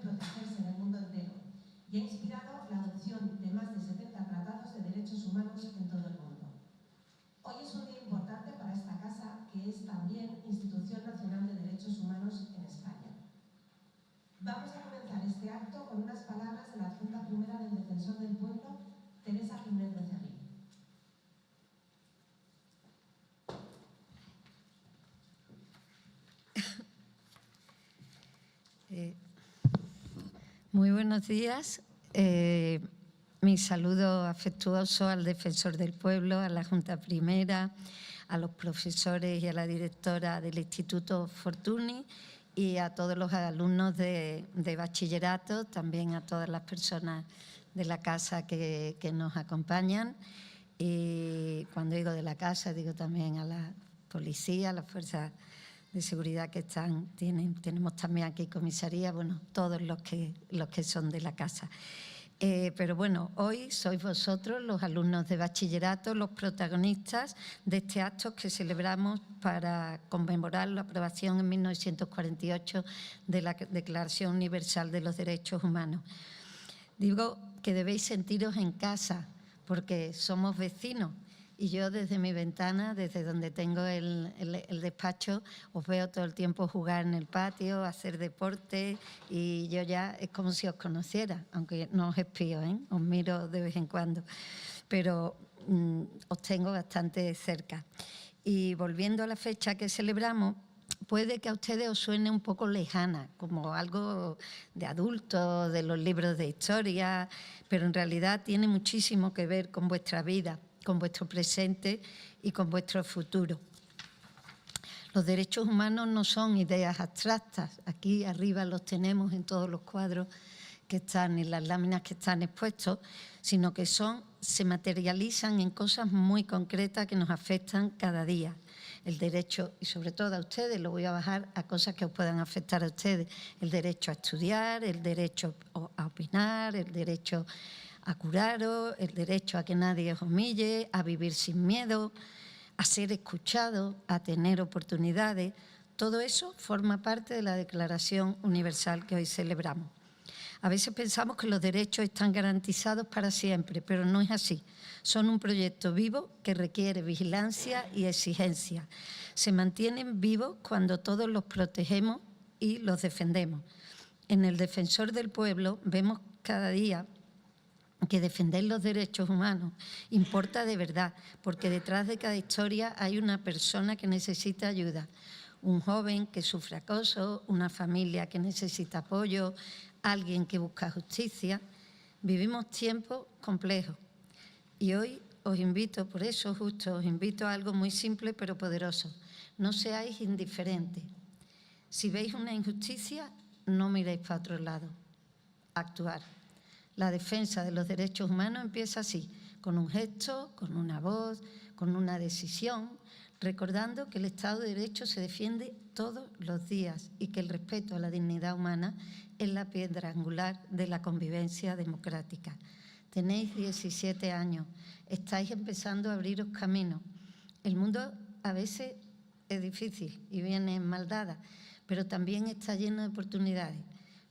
protegerse en el mundo entero y ha inspirado la adopción de más de 70 tratados de derechos humanos en todo el mundo. Hoy es un día importante para esta casa, que es también Institución Nacional de Derechos Humanos en España. Vamos a comenzar este acto con unas palabras de la adjunta primera del Defensor del Pueblo, Teresa Jiménez Becerril. Muy buenos días. Mi saludo afectuoso al Defensor del Pueblo, a la Junta Primera, a los profesores y a la directora del Instituto Fortuny y a todos los alumnos de bachillerato, también a todas las personas de la casa que nos acompañan. Y cuando digo de la casa, digo también a la policía, a las fuerzas de seguridad que están, tenemos también aquí comisaría, bueno, todos los que son de la casa. Pero bueno, hoy sois vosotros, los alumnos de bachillerato, los protagonistas de este acto que celebramos para conmemorar la aprobación en 1948 de la Declaración Universal de los Derechos Humanos. Digo que debéis sentiros en casa, porque somos vecinos. Y yo desde mi ventana, desde donde tengo el despacho, os veo todo el tiempo jugar en el patio, hacer deporte y yo ya es como si os conociera, aunque no os espío, ¿eh? Os miro de vez en cuando, pero os tengo bastante cerca. Y volviendo a la fecha que celebramos, puede que a ustedes os suene un poco lejana, como algo de adultos, de los libros de historia, pero en realidad tiene muchísimo que ver con vuestra vida, con vuestro presente y con vuestro futuro. Los derechos humanos no son ideas abstractas. Aquí arriba los tenemos en todos los cuadros que están, en las láminas que están expuestos, sino que se materializan en cosas muy concretas que nos afectan cada día. El derecho, y sobre todo a ustedes, lo voy a bajar a cosas que os puedan afectar a ustedes. El derecho a estudiar, el derecho a opinar, el derecho a curaros, el derecho a que nadie os humille, a vivir sin miedo, a ser escuchado, a tener oportunidades. Todo eso forma parte de la Declaración Universal que hoy celebramos. A veces pensamos que los derechos están garantizados para siempre, pero no es así. Son un proyecto vivo que requiere vigilancia y exigencia. Se mantienen vivos cuando todos los protegemos y los defendemos. En el Defensor del Pueblo vemos cada día que defender los derechos humanos importa de verdad, porque detrás de cada historia hay una persona que necesita ayuda. Un joven que sufre acoso, una familia que necesita apoyo, alguien que busca justicia. Vivimos tiempos complejos y hoy os invito, por eso justo os invito a algo muy simple pero poderoso. No seáis indiferentes. Si veis una injusticia, no miréis para otro lado. Actuar. La defensa de los derechos humanos empieza así, con un gesto, con una voz, con una decisión, recordando que el Estado de Derecho se defiende todos los días y que el respeto a la dignidad humana es la piedra angular de la convivencia democrática. Tenéis 17 años, estáis empezando a abriros caminos. El mundo a veces es difícil y viene mal dada, pero también está lleno de oportunidades.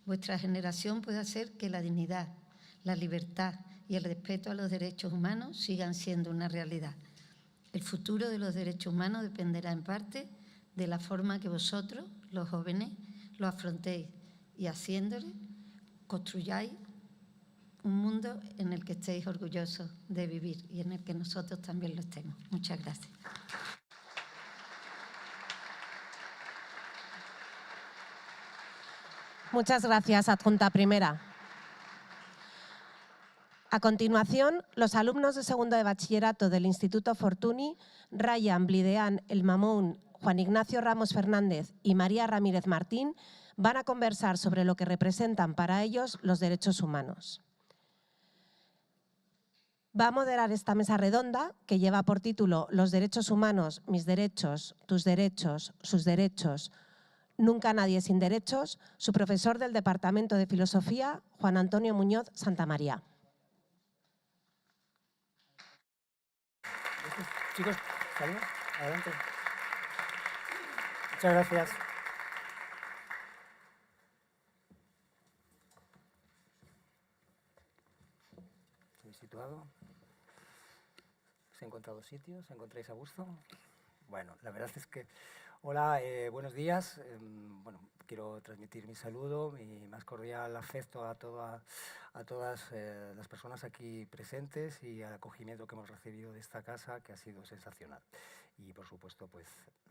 Vuestra generación puede hacer que la dignidad, la libertad y el respeto a los derechos humanos sigan siendo una realidad. El futuro de los derechos humanos dependerá en parte de la forma que vosotros, los jóvenes, lo afrontéis y haciéndolo construyáis un mundo en el que estéis orgullosos de vivir y en el que nosotros también lo estemos. Muchas gracias. Muchas gracias, adjunta primera. A continuación, los alumnos de segundo de bachillerato del Instituto Fortuny, Ryan Blideán El Mamoun, Juan Ignacio Ramos Fernández y María Ramírez Martín, van a conversar sobre lo que representan para ellos los derechos humanos. Va a moderar esta mesa redonda, que lleva por título Los derechos humanos, mis derechos, tus derechos, sus derechos, nunca nadie sin derechos, su profesor del Departamento de Filosofía, Juan Antonio Muñoz Santamaría. Chicos, ¿salimos? Adelante. Muchas gracias. Estoy situado. ¿Os he encontrado sitios? ¿Os encontráis a gusto? Bueno, la verdad es que... Hola, buenos días. Bueno, quiero transmitir mi saludo, mi más cordial afecto a todas las personas aquí presentes y al acogimiento que hemos recibido de esta casa, que ha sido sensacional. Y, por supuesto, pues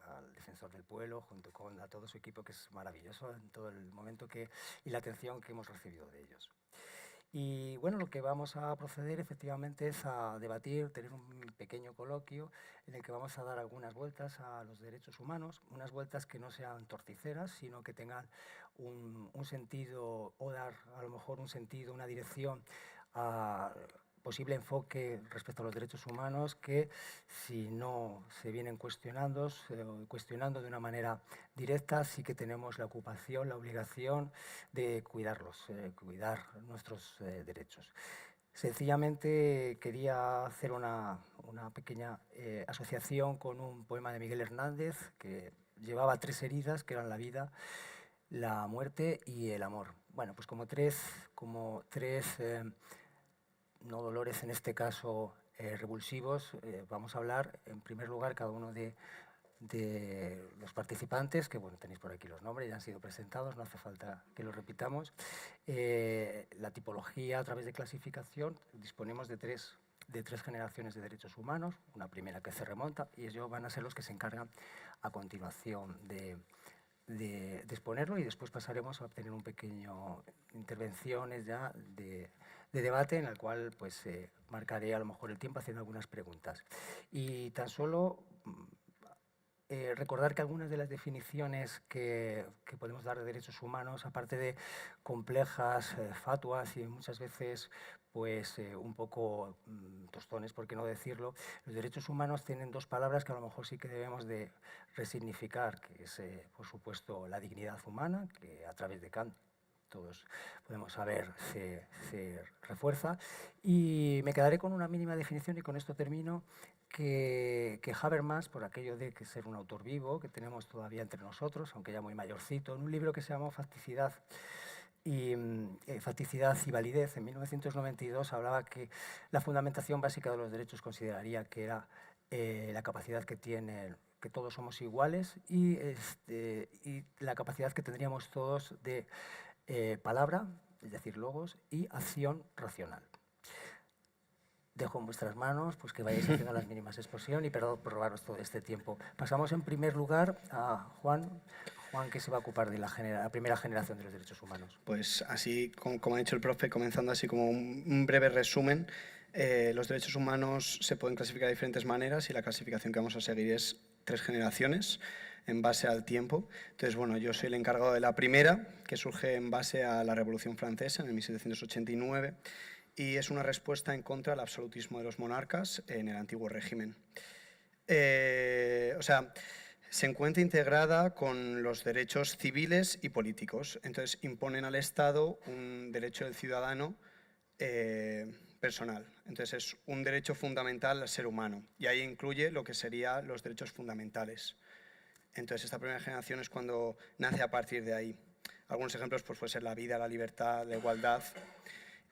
al Defensor del Pueblo, junto con a todo su equipo, que es maravilloso en todo el momento y la atención que hemos recibido de ellos. Y bueno, lo que vamos a proceder efectivamente es a debatir, tener un pequeño coloquio en el que vamos a dar algunas vueltas a los derechos humanos, unas vueltas que no sean torticeras, sino que tengan un sentido, o dar a lo mejor un sentido, una dirección a posible enfoque respecto a los derechos humanos que, si no se vienen cuestionando de una manera directa, sí que tenemos la ocupación, la obligación de cuidarlos, cuidar nuestros derechos. Sencillamente quería hacer una pequeña asociación con un poema de Miguel Hernández que llevaba 3 heridas, que eran la vida, la muerte y el amor. Bueno, pues como tres no dolores, en este caso revulsivos, vamos a hablar en primer lugar cada uno de los participantes, que bueno, tenéis por aquí los nombres, ya han sido presentados, no hace falta que los repitamos. La tipología a través de clasificación, disponemos de tres generaciones de derechos humanos, una primera que se remonta, y ellos van a ser los que se encargan a continuación de exponerlo, y después pasaremos a obtener un pequeño intervenciones ya de debate en el cual pues marcaré a lo mejor el tiempo haciendo algunas preguntas. Y tan solo recordar que algunas de las definiciones que podemos dar de derechos humanos, aparte de complejas, fatuas y muchas veces pues un poco tostones, por qué no decirlo, los derechos humanos tienen 2 palabras que a lo mejor sí que debemos de resignificar, que es por supuesto la dignidad humana, que a través de Kant todos podemos saber se refuerza, y me quedaré con una mínima definición, y con esto termino, que Habermas, por aquello de que ser un autor vivo, que tenemos todavía entre nosotros, aunque ya muy mayorcito, en un libro que se llamó Facticidad y validez, en 1992, hablaba que la fundamentación básica de los derechos consideraría que era la capacidad que tienen, que todos somos iguales, y la capacidad que tendríamos todos de palabra, es decir, logos, y acción racional. Dejo en vuestras manos pues, que vayáis haciendo las mínimas exposición, y perdón por robaros todo este tiempo. Pasamos en primer lugar a Juan, que se va a ocupar de la primera generación de los derechos humanos. Pues así, como ha dicho el profe, comenzando así como un breve resumen, los derechos humanos se pueden clasificar de diferentes maneras, y la clasificación que vamos a seguir es 3 generaciones en base al tiempo. Entonces, bueno, yo soy el encargado de la primera, que surge en base a la Revolución Francesa en el 1789, y es una respuesta en contra del absolutismo de los monarcas en el antiguo régimen. Se encuentra integrada con los derechos civiles y políticos. Entonces, imponen al Estado un derecho del ciudadano personal. Entonces, es un derecho fundamental al ser humano, y ahí incluye lo que serían los derechos fundamentales. Entonces, esta primera generación es cuando nace a partir de ahí. Algunos ejemplos pues, pueden ser la vida, la libertad, la igualdad,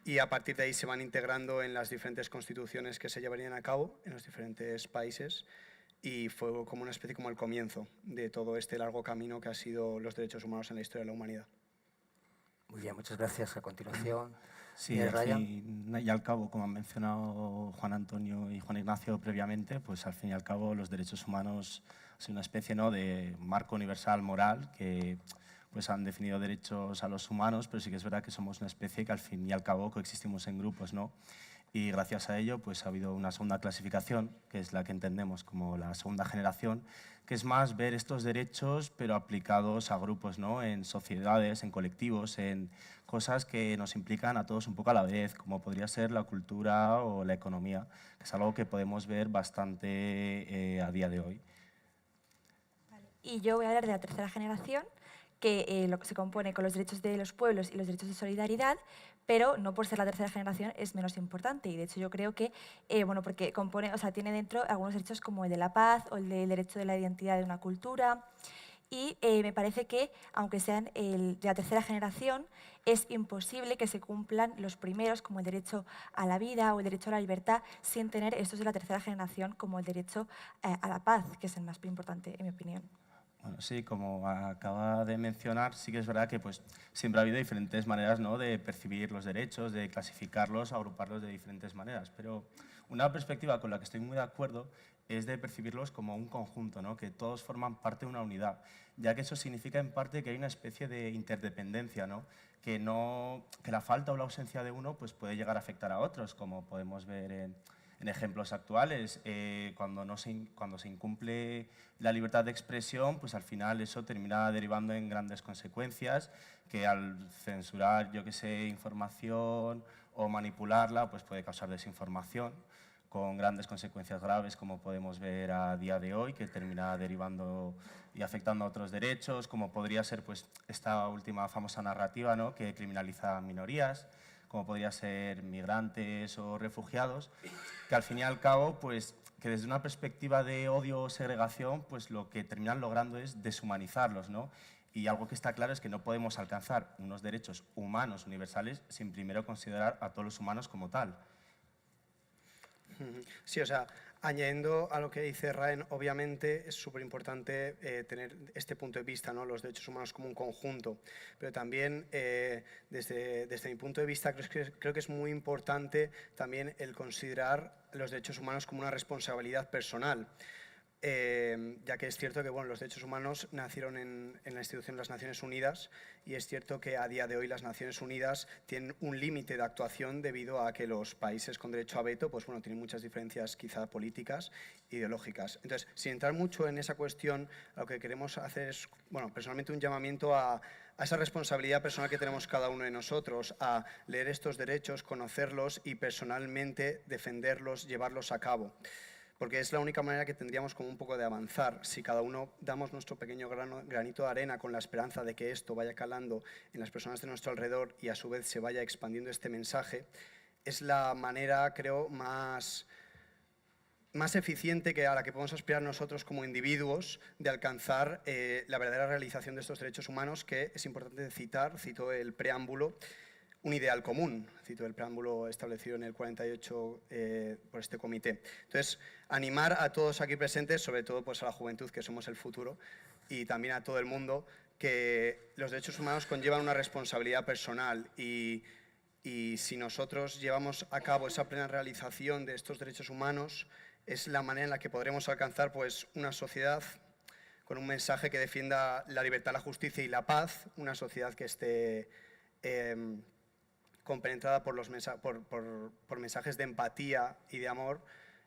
y a partir de ahí se van integrando en las diferentes constituciones que se llevarían a cabo en los diferentes países, y fue como una especie como el comienzo de todo este largo camino que ha sido los derechos humanos en la historia de la humanidad. Muy bien, muchas gracias. A continuación, sí, al fin y al cabo, como han mencionado Juan Antonio y Juan Ignacio previamente, pues al fin y al cabo los derechos humanos son una especie, ¿no?, de marco universal moral que pues han definido derechos a los humanos, pero sí que es verdad que somos una especie que al fin y al cabo coexistimos en grupos, ¿no? Y gracias a ello pues ha habido una segunda clasificación, que es la que entendemos como la segunda generación, que es más ver estos derechos pero aplicados a grupos, ¿no?, en sociedades, en colectivos, en cosas que nos implican a todos un poco a la vez, como podría ser la cultura o la economía, que es algo que podemos ver bastante a día de hoy. Vale. Y yo voy a hablar de la tercera generación, que lo que se compone con los derechos de los pueblos y los derechos de solidaridad, pero no por ser la tercera generación es menos importante. Y de hecho yo creo que, porque compone, tiene dentro algunos derechos como el de la paz o el del derecho de la identidad de una cultura. Y me parece que, aunque sean de la tercera generación, es imposible que se cumplan los primeros, como el derecho a la vida o el derecho a la libertad, sin tener estos de la tercera generación, como el derecho a la paz, que es el más importante, en mi opinión. Bueno, sí, como acaba de mencionar, sí que es verdad que pues, siempre ha habido diferentes maneras, ¿no?, de percibir los derechos, de clasificarlos, agruparlos de diferentes maneras. Pero una perspectiva con la que estoy muy de acuerdo es de percibirlos como un conjunto, ¿no?, que todos forman parte de una unidad, ya que eso significa en parte que hay una especie de interdependencia, ¿no?, que la falta o la ausencia de uno pues, puede llegar a afectar a otros, como podemos ver en ejemplos actuales. Cuando se incumple la libertad de expresión, pues al final eso termina derivando en grandes consecuencias, que al censurar, yo que sé, información o manipularla, pues puede causar desinformación, con grandes consecuencias graves, como podemos ver a día de hoy, que termina derivando y afectando a otros derechos, como podría ser pues, esta última famosa narrativa, ¿no?, que criminaliza a minorías, como podría ser migrantes o refugiados, que al fin y al cabo, pues, que desde una perspectiva de odio o segregación, pues lo que terminan logrando es deshumanizarlos, ¿no? Y algo que está claro es que no podemos alcanzar unos derechos humanos universales sin primero considerar a todos los humanos como tal. Sí, o sea, añadiendo a lo que dice Raen, obviamente es súper importante tener este punto de vista, ¿no?, los derechos humanos como un conjunto, pero también desde mi punto de vista creo que es muy importante también el considerar los derechos humanos como una responsabilidad personal. Ya que es cierto que bueno, los derechos humanos nacieron en la institución de las Naciones Unidas y es cierto que a día de hoy las Naciones Unidas tienen un límite de actuación debido a que los países con derecho a veto pues, bueno, tienen muchas diferencias quizá políticas, ideológicas. Entonces, sin entrar mucho en esa cuestión, lo que queremos hacer es, bueno, personalmente un llamamiento a esa responsabilidad personal que tenemos cada uno de nosotros, a leer estos derechos, conocerlos y personalmente defenderlos, llevarlos a cabo. Porque es la única manera que tendríamos como un poco de avanzar. Si cada uno damos nuestro pequeño granito de arena con la esperanza de que esto vaya calando en las personas de nuestro alrededor y a su vez se vaya expandiendo este mensaje, es la manera, creo, más eficiente a la que podemos aspirar nosotros como individuos de alcanzar la verdadera realización de estos derechos humanos, que es importante citar, cito el preámbulo, un ideal común, cito el preámbulo establecido en el 48 por este comité. Entonces, animar a todos aquí presentes, sobre todo pues, a la juventud, que somos el futuro, y también a todo el mundo, que los derechos humanos conllevan una responsabilidad personal y si nosotros llevamos a cabo esa plena realización de estos derechos humanos, es la manera en la que podremos alcanzar pues, una sociedad con un mensaje que defienda la libertad, la justicia y la paz, una sociedad que esté compenetrada por mensajes de empatía y de amor,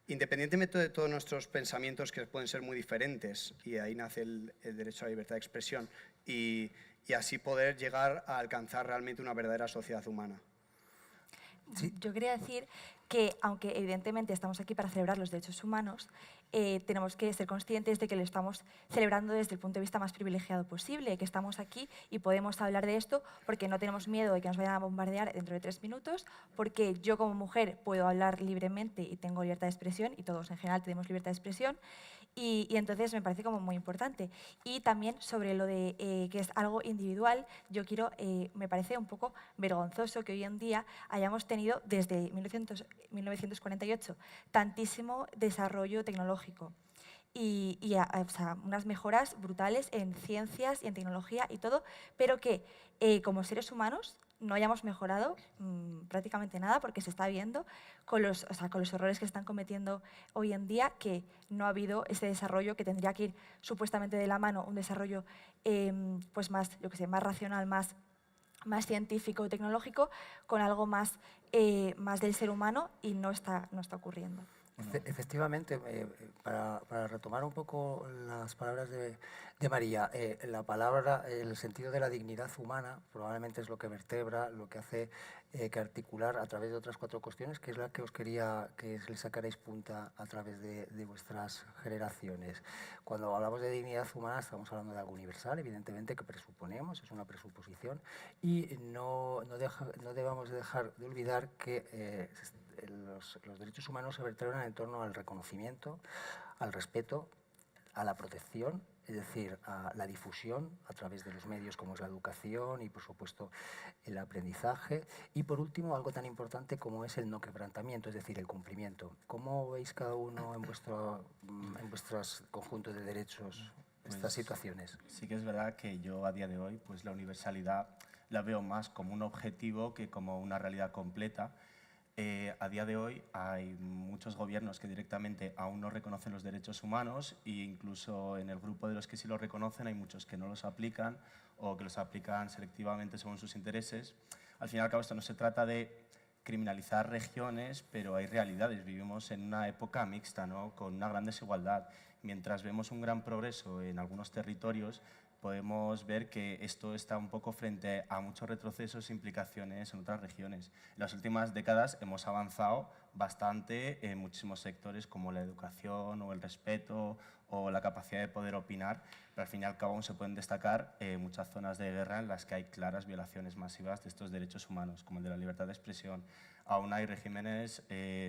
independientemente de todos nuestros pensamientos que pueden ser muy diferentes, y ahí nace el derecho a la libertad de expresión, y así poder llegar a alcanzar realmente una verdadera sociedad humana. Sí. Yo quería decir que, aunque evidentemente estamos aquí para celebrar los derechos humanos, tenemos que ser conscientes de que lo estamos celebrando desde el punto de vista más privilegiado posible, que estamos aquí y podemos hablar de esto porque no tenemos miedo de que nos vayan a bombardear dentro de 3 minutos, porque yo como mujer puedo hablar libremente y tengo libertad de expresión, y todos en general tenemos libertad de expresión, y entonces me parece como muy importante. Y también sobre lo de que es algo individual, yo quiero, me parece un poco vergonzoso que hoy en día hayamos tenido desde 1948 tantísimo desarrollo tecnológico y o sea, unas mejoras brutales en ciencias y en tecnología y todo, pero que como seres humanos no hayamos mejorado prácticamente nada, porque se está viendo con los errores que están cometiendo hoy en día, que no ha habido ese desarrollo que tendría que ir supuestamente de la mano, un desarrollo pues más, yo qué sé, más racional, más científico y tecnológico, con algo más del ser humano, y no está ocurriendo. Efectivamente, para retomar un poco las palabras de María, la palabra, el sentido de la dignidad humana probablemente es lo que vertebra, lo que hace que articular a través de otras 4 cuestiones, que es la que os quería que le sacarais punta a través de vuestras generaciones. Cuando hablamos de dignidad humana estamos hablando de algo universal, evidentemente, que presuponemos, es una presuposición, y no debamos dejar de olvidar que los derechos humanos se vertebran en torno al reconocimiento, al respeto, a la protección es decir, a la difusión a través de los medios como es la educación y, por supuesto, el aprendizaje. Y, por último, algo tan importante como es el no quebrantamiento, es decir, el cumplimiento. ¿Cómo veis cada uno en vuestros conjuntos de derechos estas situaciones? Sí que es verdad que yo a día de hoy pues la universalidad la veo más como un objetivo que como una realidad completa. A día de hoy hay muchos gobiernos que directamente aún no reconocen los derechos humanos e incluso en el grupo de los que sí los reconocen hay muchos que no los aplican o que los aplican selectivamente según sus intereses. Al fin y al cabo esto no se trata de criminalizar regiones, pero hay realidades. Vivimos en una época mixta, ¿no? Con una gran desigualdad. Mientras vemos un gran progreso en algunos territorios, podemos ver que esto está un poco frente a muchos retrocesos e implicaciones en otras regiones. En las últimas décadas hemos avanzado bastante en muchísimos sectores como la educación o el respeto o la capacidad de poder opinar, pero al fin y al cabo aún se pueden destacar muchas zonas de guerra en las que hay claras violaciones masivas de estos derechos humanos, como el de la libertad de expresión. Aún hay regímenes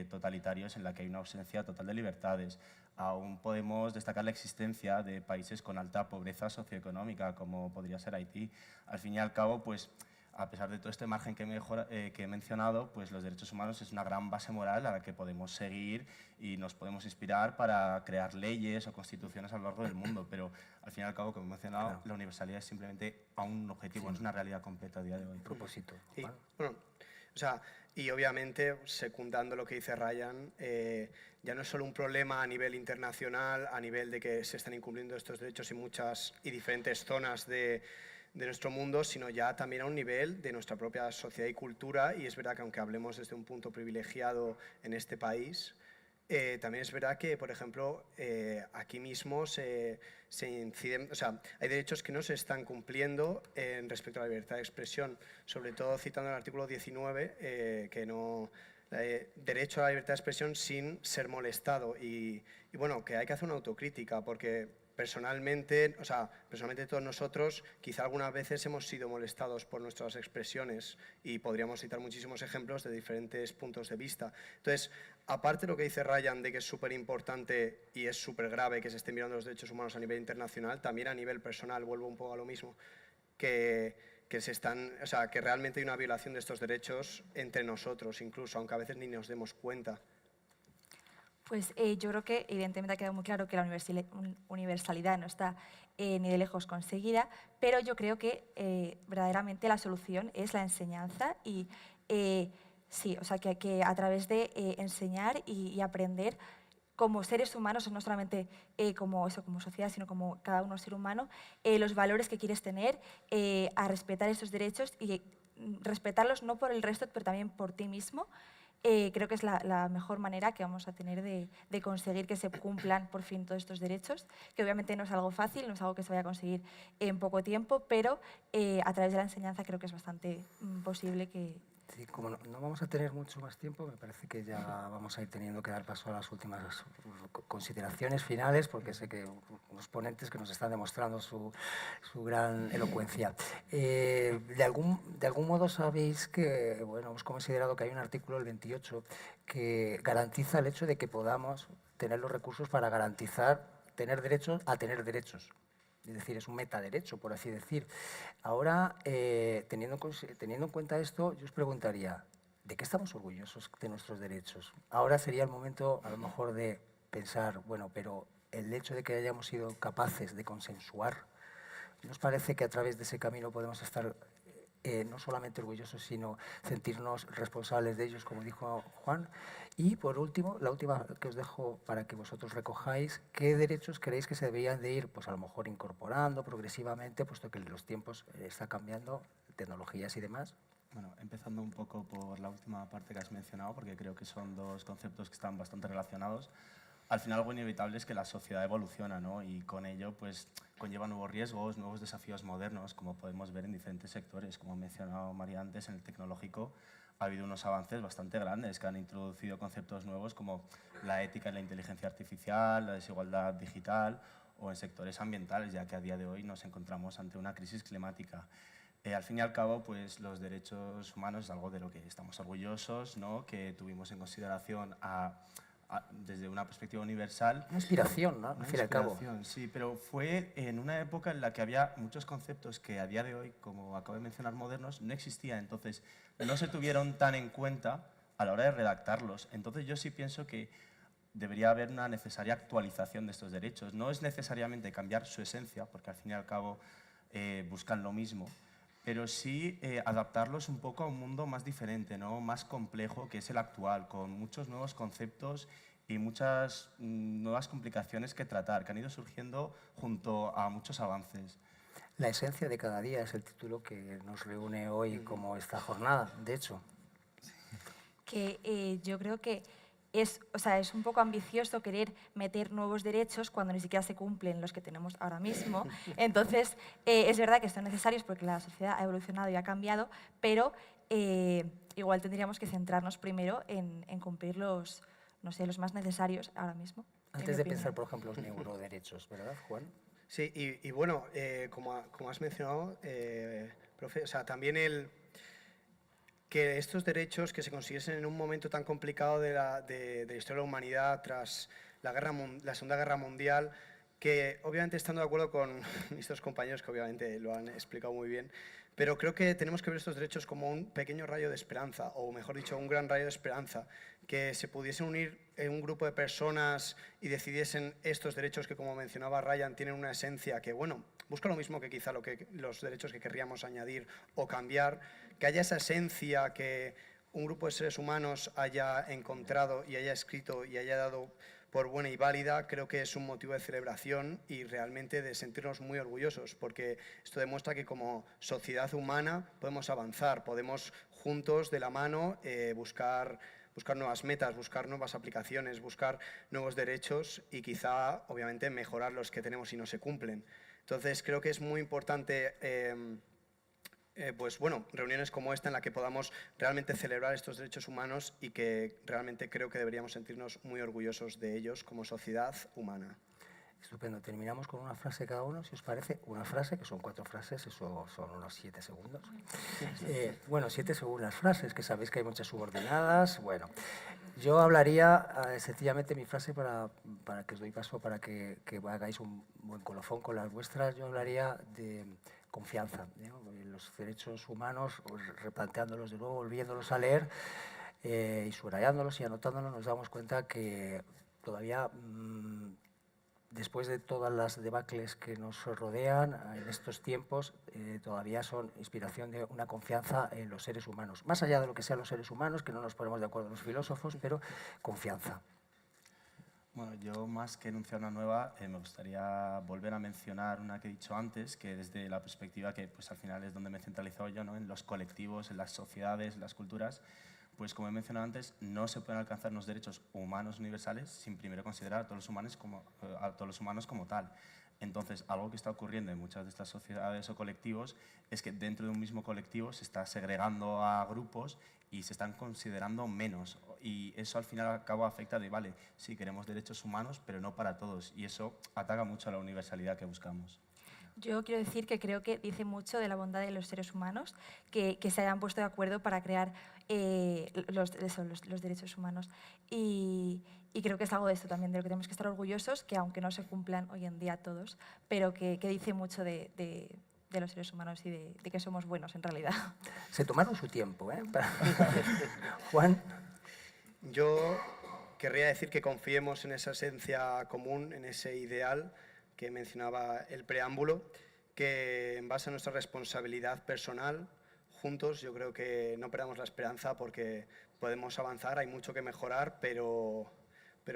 totalitarios en los que hay una ausencia total de libertades. Aún podemos destacar la existencia de países con alta pobreza socioeconómica, como podría ser Haití. Al fin y al cabo, pues, a pesar de todo este margen que he mencionado, pues los derechos humanos es una gran base moral a la que podemos seguir y nos podemos inspirar para crear leyes o constituciones a lo largo del mundo. Pero al fin y al cabo, como he mencionado, claro, la universalidad es simplemente a un objetivo, no es una realidad completa a día de hoy. Propósito. Y, bueno, o sea, y obviamente, secundando lo que dice Ryan, ya no es solo un problema a nivel internacional, a nivel de que se están incumpliendo estos derechos en muchas y diferentes zonas de nuestro mundo, sino ya también a un nivel de nuestra propia sociedad y cultura. Y es verdad que aunque hablemos desde un punto privilegiado en este país, también es verdad que, por ejemplo, aquí mismo se inciden, o sea, hay derechos que no se están cumpliendo respecto a la libertad de expresión, sobre todo citando el artículo 19, que no... derecho a la libertad de expresión sin ser molestado y bueno, que hay que hacer una autocrítica porque personalmente, o sea, personalmente todos nosotros quizá algunas veces hemos sido molestados por nuestras expresiones y podríamos citar muchísimos ejemplos de diferentes puntos de vista. Entonces, aparte de lo que dice Ryan de que es súper importante y es súper grave que se estén mirando los derechos humanos a nivel internacional, también a nivel personal, vuelvo un poco a lo mismo, que realmente hay una violación de estos derechos entre nosotros incluso, aunque a veces ni nos demos cuenta. Pues yo creo que evidentemente ha quedado muy claro que la universalidad no está ni de lejos conseguida, pero yo creo que verdaderamente la solución es la enseñanza y sí, o sea, que a través de enseñar y aprender como seres humanos, no solamente como sociedad, sino como cada uno ser humano, los valores que quieres tener, a respetar esos derechos y respetarlos no por el resto, pero también por ti mismo. Creo que es la mejor manera que vamos a tener de conseguir que se cumplan por fin todos estos derechos, que obviamente no es algo fácil, no es algo que se vaya a conseguir en poco tiempo, pero a través de la enseñanza creo que es bastante posible que... Sí, como no vamos a tener mucho más tiempo, me parece que ya vamos a ir teniendo que dar paso a las últimas consideraciones finales, porque sé que los ponentes que nos están demostrando su gran elocuencia. De algún modo sabéis que, bueno, hemos considerado que hay un artículo, el 28, que garantiza el hecho de que podamos tener los recursos para garantizar tener derechos a tener derechos. Es decir, es un metaderecho, por así decir. Ahora, teniendo en cuenta esto, yo os preguntaría, ¿de qué estamos orgullosos de nuestros derechos? Ahora sería el momento, a lo mejor, de pensar, bueno, pero el hecho de que hayamos sido capaces de consensuar, ¿nos parece que a través de ese camino podemos estar no solamente orgullosos, sino sentirnos responsables de ellos, como dijo Juan? Y, por último, la última que os dejo para que vosotros recojáis, ¿qué derechos creéis que se deberían de ir, pues a lo mejor incorporando progresivamente, puesto que los tiempos están cambiando, tecnologías y demás? Bueno, empezando un poco por la última parte que has mencionado, porque creo que son dos conceptos que están bastante relacionados. Al final, algo inevitable es que la sociedad evoluciona, ¿no? Y con ello pues, conlleva nuevos riesgos, nuevos desafíos modernos, como podemos ver en diferentes sectores. Como ha mencionado María antes, en el tecnológico ha habido unos avances bastante grandes que han introducido conceptos nuevos como la ética en la inteligencia artificial, la desigualdad digital o en sectores ambientales, ya que a día de hoy nos encontramos ante una crisis climática. Al fin y al cabo, pues, los derechos humanos es algo de lo que estamos orgullosos, ¿no? Que tuvimos en consideración a desde una perspectiva universal. Una inspiración, ¿no? Al fin y al cabo. Sí, pero fue en una época en la que había muchos conceptos que a día de hoy, como acabo de mencionar, modernos, no existían. Entonces, no se tuvieron tan en cuenta a la hora de redactarlos. Entonces, yo sí pienso que debería haber una necesaria actualización de estos derechos. No es necesariamente cambiar su esencia, porque al fin y al cabo buscan lo mismo, pero sí adaptarlos un poco a un mundo más diferente, ¿no? Más complejo, que es el actual, con muchos nuevos conceptos y muchas nuevas complicaciones que tratar, que han ido surgiendo junto a muchos avances. La esencia de cada día es el título que nos reúne hoy como esta jornada, de hecho. Que yo creo que es un poco ambicioso querer meter nuevos derechos cuando ni siquiera se cumplen los que tenemos ahora mismo. Entonces, es verdad que son necesarios porque la sociedad ha evolucionado y ha cambiado, pero igual tendríamos que centrarnos primero en cumplir los más necesarios ahora mismo. Antes de pensar, por ejemplo, los neuroderechos, ¿verdad, Juan? Sí, y bueno, como has mencionado, profe, o sea, también que estos derechos que se consiguiesen en un momento tan complicado de la historia de la humanidad tras la Segunda Guerra Mundial, que obviamente estando de acuerdo con mis dos compañeros que obviamente lo han explicado muy bien, pero creo que tenemos que ver estos derechos como un pequeño rayo de esperanza, o mejor dicho, un gran rayo de esperanza, que se pudiesen unir en un grupo de personas y decidiesen estos derechos que, como mencionaba Ryan, tienen una esencia que, bueno, busca lo mismo que quizá los derechos que querríamos añadir o cambiar, que haya esa esencia que un grupo de seres humanos haya encontrado y haya escrito y haya dado por buena y válida, creo que es un motivo de celebración y realmente de sentirnos muy orgullosos, porque esto demuestra que como sociedad humana podemos avanzar, podemos juntos de la mano buscar nuevas metas, buscar nuevas aplicaciones, buscar nuevos derechos y quizá, obviamente, mejorar los que tenemos y no se cumplen. Entonces, creo que es muy importante pues bueno, reuniones como esta en la que podamos realmente celebrar estos derechos humanos y que realmente creo que deberíamos sentirnos muy orgullosos de ellos como sociedad humana. Estupendo. Terminamos con una frase cada uno, si os parece. Una frase, que son 4 frases, eso son unos 7 segundos. Bueno, 7 según las frases, que sabéis que hay muchas subordinadas. Bueno, yo hablaría sencillamente mi frase para que os doy paso para que hagáis un buen colofón con las vuestras. Yo hablaría de confianza, los derechos humanos, replanteándolos de nuevo, volviéndolos a leer y subrayándolos y anotándolos, nos damos cuenta que todavía, después de todas las debacles que nos rodean en estos tiempos, todavía son inspiración de una confianza en los seres humanos. Más allá de lo que sean los seres humanos, que no nos ponemos de acuerdo los filósofos, pero confianza. Bueno, yo más que enunciar una nueva, me gustaría volver a mencionar una que he dicho antes, que desde la perspectiva que pues, al final es donde me he centralizado yo, ¿no? En los colectivos, en las sociedades, en las culturas, pues como he mencionado antes, no se pueden alcanzar unos derechos humanos universales sin primero considerar a todos los humanos como tal. Entonces, algo que está ocurriendo en muchas de estas sociedades o colectivos es que dentro de un mismo colectivo se está segregando a grupos y se están considerando menos. Y eso al final al cabo afecta de, vale, sí, queremos derechos humanos, pero no para todos. Y eso ataca mucho a la universalidad que buscamos. Yo quiero decir que creo que dice mucho de la bondad de los seres humanos que se hayan puesto de acuerdo para crear los derechos humanos. Y creo que es algo de esto también, de lo que tenemos que estar orgullosos, que aunque no se cumplan hoy en día todos, pero que dice mucho de los seres humanos y de que somos buenos en realidad. Se tomaron su tiempo, ¿eh? Juan. Yo querría decir que confiemos en esa esencia común, en ese ideal que mencionaba el preámbulo, que en base a nuestra responsabilidad personal, juntos, yo creo que no perdamos la esperanza porque podemos avanzar, hay mucho que mejorar, pero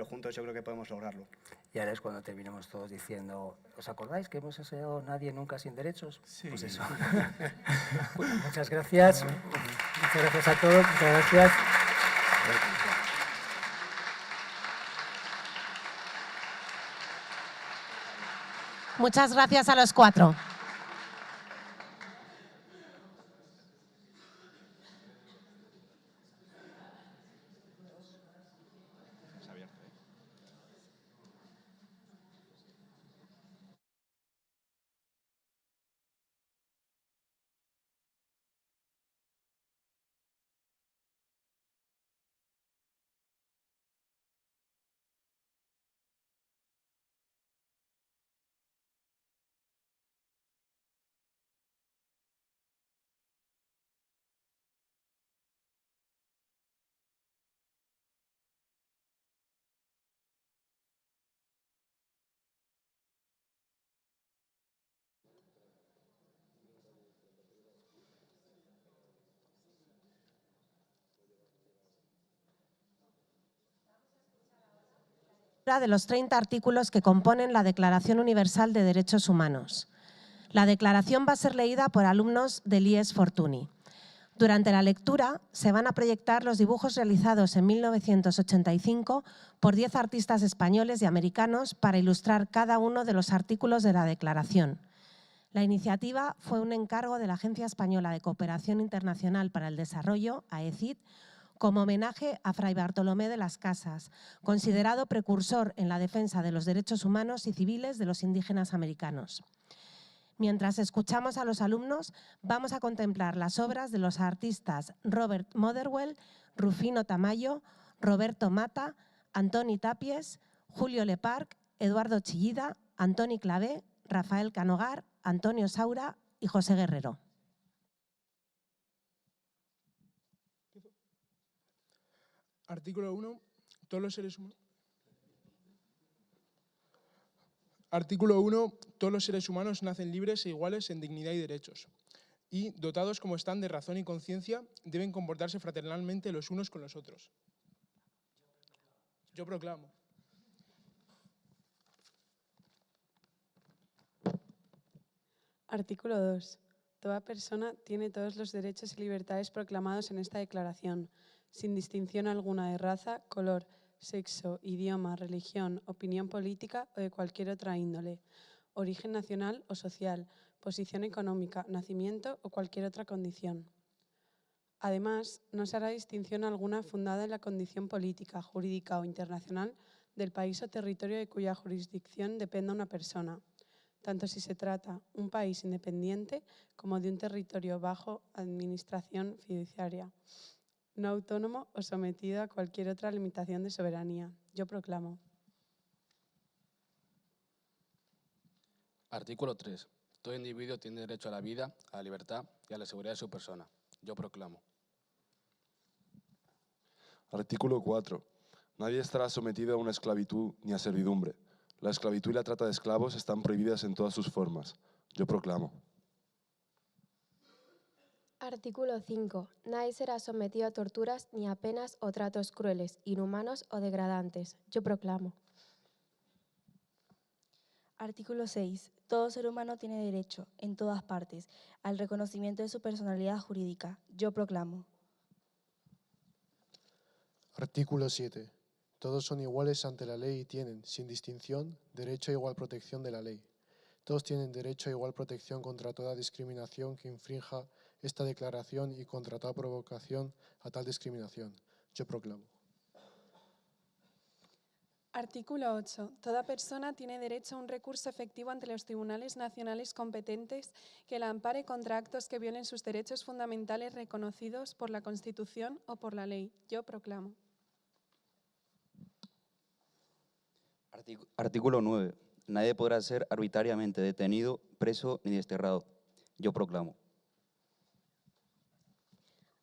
juntos yo creo que podemos lograrlo. Y ahora es cuando terminemos todos diciendo, ¿os acordáis que hemos enseñado nadie nunca sin derechos? Sí. Pues eso. Pues muchas gracias. Muchas gracias a todos. Muchas gracias. Muchas gracias a los 4. de los 30 artículos que componen la Declaración Universal de Derechos Humanos. La declaración va a ser leída por alumnos del IES Fortuny. Durante la lectura se van a proyectar los dibujos realizados en 1985 por 10 artistas españoles y americanos para ilustrar cada uno de los artículos de la declaración. La iniciativa fue un encargo de la Agencia Española de Cooperación Internacional para el Desarrollo, AECID, como homenaje a Fray Bartolomé de las Casas, considerado precursor en la defensa de los derechos humanos y civiles de los indígenas americanos. Mientras escuchamos a los alumnos, vamos a contemplar las obras de los artistas Robert Motherwell, Rufino Tamayo, Roberto Mata, Antoni Tapies, Julio Leparc, Eduardo Chillida, Antoni Clavé, Rafael Canogar, Antonio Saura y José Guerrero. Artículo 1. Todos los seres humanos. Artículo 1. Todos los seres humanos nacen libres e iguales en dignidad y derechos. Y, dotados como están de razón y conciencia, deben comportarse fraternalmente los unos con los otros. Yo proclamo. Artículo 2. Toda persona tiene todos los derechos y libertades proclamados en esta declaración, sin distinción alguna de raza, color, sexo, idioma, religión, opinión política o de cualquier otra índole, origen nacional o social, posición económica, nacimiento o cualquier otra condición. Además, no se hará distinción alguna fundada en la condición política, jurídica o internacional del país o territorio de cuya jurisdicción dependa una persona, tanto si se trata de un país independiente como de un territorio bajo administración fiduciaria, no autónomo o sometido a cualquier otra limitación de soberanía. Yo proclamo. Artículo 3. Todo individuo tiene derecho a la vida, a la libertad y a la seguridad de su persona. Yo proclamo. Artículo 4. Nadie estará sometido a una esclavitud ni a servidumbre. La esclavitud y la trata de esclavos están prohibidas en todas sus formas. Yo proclamo. Artículo 5. Nadie será sometido a torturas ni a penas o tratos crueles, inhumanos o degradantes. Yo proclamo. Artículo 6. Todo ser humano tiene derecho, en todas partes, al reconocimiento de su personalidad jurídica. Yo proclamo. Artículo 7. Todos son iguales ante la ley y tienen, sin distinción, derecho a igual protección de la ley. Todos tienen derecho a igual protección contra toda discriminación que infrinja esta declaración y contra toda provocación a tal discriminación. Yo proclamo. Artículo 8. Toda persona tiene derecho a un recurso efectivo ante los tribunales nacionales competentes que la ampare contra actos que violen sus derechos fundamentales reconocidos por la Constitución o por la ley. Yo proclamo. Artículo 9. Nadie podrá ser arbitrariamente detenido, preso ni desterrado. Yo proclamo.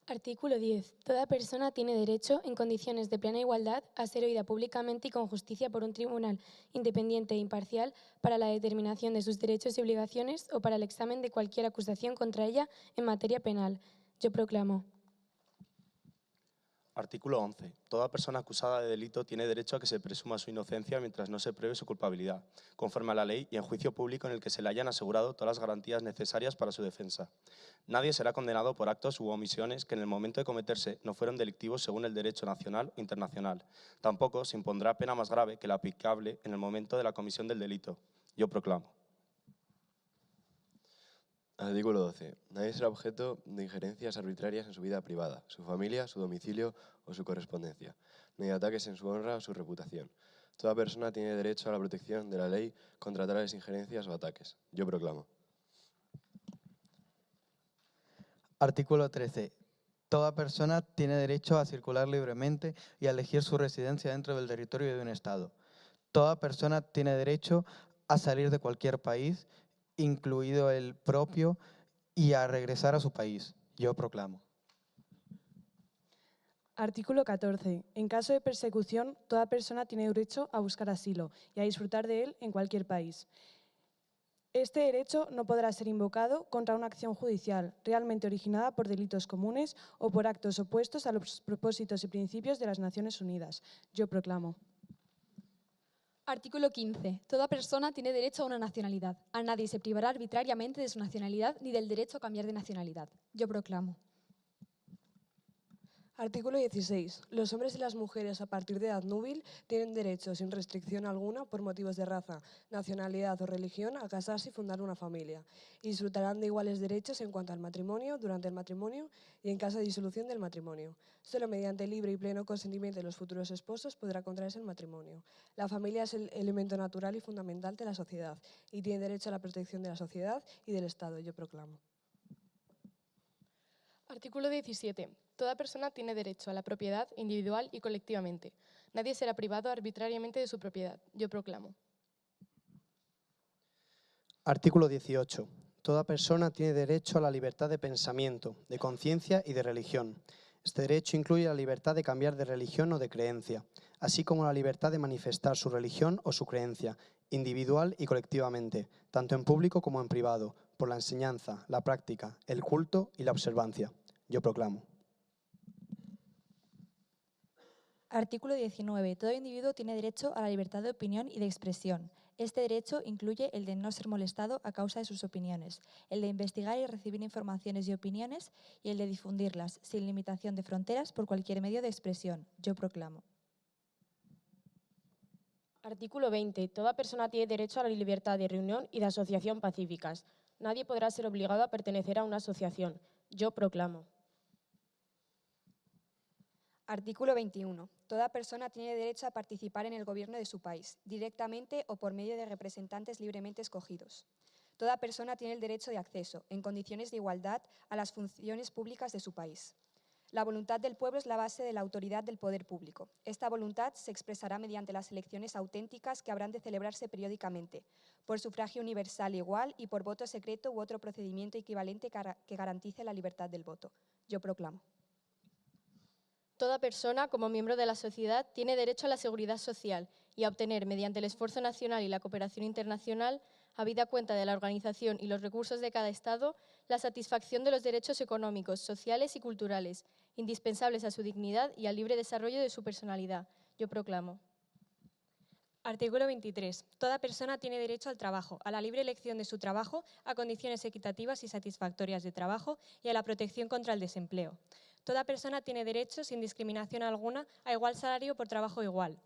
Artículo 10. Toda persona tiene derecho, en condiciones de plena igualdad, a ser oída públicamente y con justicia por un tribunal independiente e imparcial para la determinación de sus derechos y obligaciones o para el examen de cualquier acusación contra ella en materia penal. Yo proclamo. Artículo 11. Toda persona acusada de delito tiene derecho a que se presuma su inocencia mientras no se pruebe su culpabilidad, conforme a la ley y en juicio público en el que se le hayan asegurado todas las garantías necesarias para su defensa. Nadie será condenado por actos u omisiones que en el momento de cometerse no fueron delictivos según el derecho nacional o internacional. Tampoco se impondrá pena más grave que la aplicable en el momento de la comisión del delito. Yo proclamo. Artículo 12. Nadie será objeto de injerencias arbitrarias en su vida privada, su familia, su domicilio o su correspondencia, ni de ataques en su honra o su reputación. Toda persona tiene derecho a la protección de la ley contra tales injerencias o ataques. Yo proclamo. Artículo 13. Toda persona tiene derecho a circular libremente y a elegir su residencia dentro del territorio de un Estado. Toda persona tiene derecho a salir de cualquier país, incluido el propio, y a regresar a su país. Yo proclamo. Artículo 14. En caso de persecución, toda persona tiene derecho a buscar asilo y a disfrutar de él en cualquier país. Este derecho no podrá ser invocado contra una acción judicial realmente originada por delitos comunes o por actos opuestos a los propósitos y principios de las Naciones Unidas. Yo proclamo. Artículo 15. Toda persona tiene derecho a una nacionalidad. A nadie se privará arbitrariamente de su nacionalidad ni del derecho a cambiar de nacionalidad. Yo proclamo. Artículo 16. Los hombres y las mujeres a partir de edad núbil tienen derecho, sin restricción alguna, por motivos de raza, nacionalidad o religión, a casarse y fundar una familia. Y disfrutarán de iguales derechos en cuanto al matrimonio, durante el matrimonio y en caso de disolución del matrimonio. Solo mediante libre y pleno consentimiento de los futuros esposos podrá contraerse el matrimonio. La familia es el elemento natural y fundamental de la sociedad y tiene derecho a la protección de la sociedad y del Estado. Yo proclamo. Artículo 17. Toda persona tiene derecho a la propiedad individual y colectivamente. Nadie será privado arbitrariamente de su propiedad. Yo proclamo. Artículo 18. Toda persona tiene derecho a la libertad de pensamiento, de conciencia y de religión. Este derecho incluye la libertad de cambiar de religión o de creencia, así como la libertad de manifestar su religión o su creencia, individual y colectivamente, tanto en público como en privado, por la enseñanza, la práctica, el culto y la observancia. Yo proclamo. Artículo 19. Todo individuo tiene derecho a la libertad de opinión y de expresión. Este derecho incluye el de no ser molestado a causa de sus opiniones, el de investigar y recibir informaciones y opiniones y el de difundirlas, sin limitación de fronteras, por cualquier medio de expresión. Yo proclamo. Artículo 20. Toda persona tiene derecho a la libertad de reunión y de asociación pacíficas. Nadie podrá ser obligado a pertenecer a una asociación. Yo proclamo. Artículo 21. Toda persona tiene derecho a participar en el gobierno de su país, directamente o por medio de representantes libremente escogidos. Toda persona tiene el derecho de acceso, en condiciones de igualdad, a las funciones públicas de su país. La voluntad del pueblo es la base de la autoridad del poder público. Esta voluntad se expresará mediante las elecciones auténticas que habrán de celebrarse periódicamente, por sufragio universal igual y por voto secreto u otro procedimiento equivalente que garantice la libertad del voto. Yo proclamo. Toda persona, como miembro de la sociedad, tiene derecho a la seguridad social y a obtener, mediante el esfuerzo nacional y la cooperación internacional, habida cuenta de la organización y los recursos de cada Estado, la satisfacción de los derechos económicos, sociales y culturales, indispensables a su dignidad y al libre desarrollo de su personalidad. Yo proclamo. Artículo 23. Toda persona tiene derecho al trabajo, a la libre elección de su trabajo, a condiciones equitativas y satisfactorias de trabajo y a la protección contra el desempleo. Toda persona tiene derecho, sin discriminación alguna, a igual salario por trabajo igual.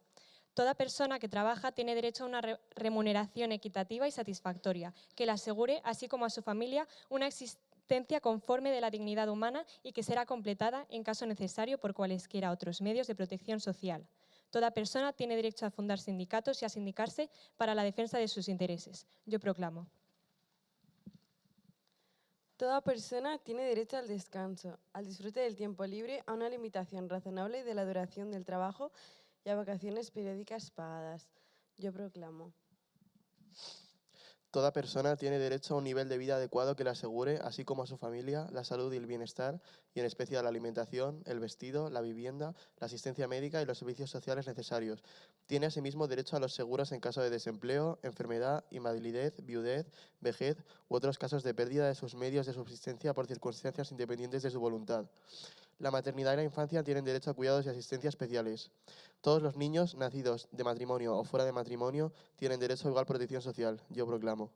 Toda persona que trabaja tiene derecho a una remuneración equitativa y satisfactoria, que le asegure, así como a su familia, una existencia conforme de la dignidad humana y que será completada, en caso necesario, por cualesquiera otros medios de protección social. Toda persona tiene derecho a fundar sindicatos y a sindicarse para la defensa de sus intereses. Yo proclamo. Toda persona tiene derecho al descanso, al disfrute del tiempo libre, a una limitación razonable de la duración del trabajo y a vacaciones periódicas pagadas. Yo proclamo. Toda persona tiene derecho a un nivel de vida adecuado que le asegure, así como a su familia, la salud y el bienestar, y en especial la alimentación, el vestido, la vivienda, la asistencia médica y los servicios sociales necesarios. Tiene asimismo derecho a los seguros en caso de desempleo, enfermedad, invalidez, viudez, vejez u otros casos de pérdida de sus medios de subsistencia por circunstancias independientes de su voluntad. La maternidad y la infancia tienen derecho a cuidados y asistencia especiales. Todos los niños nacidos de matrimonio o fuera de matrimonio tienen derecho a igual protección social. Yo proclamo.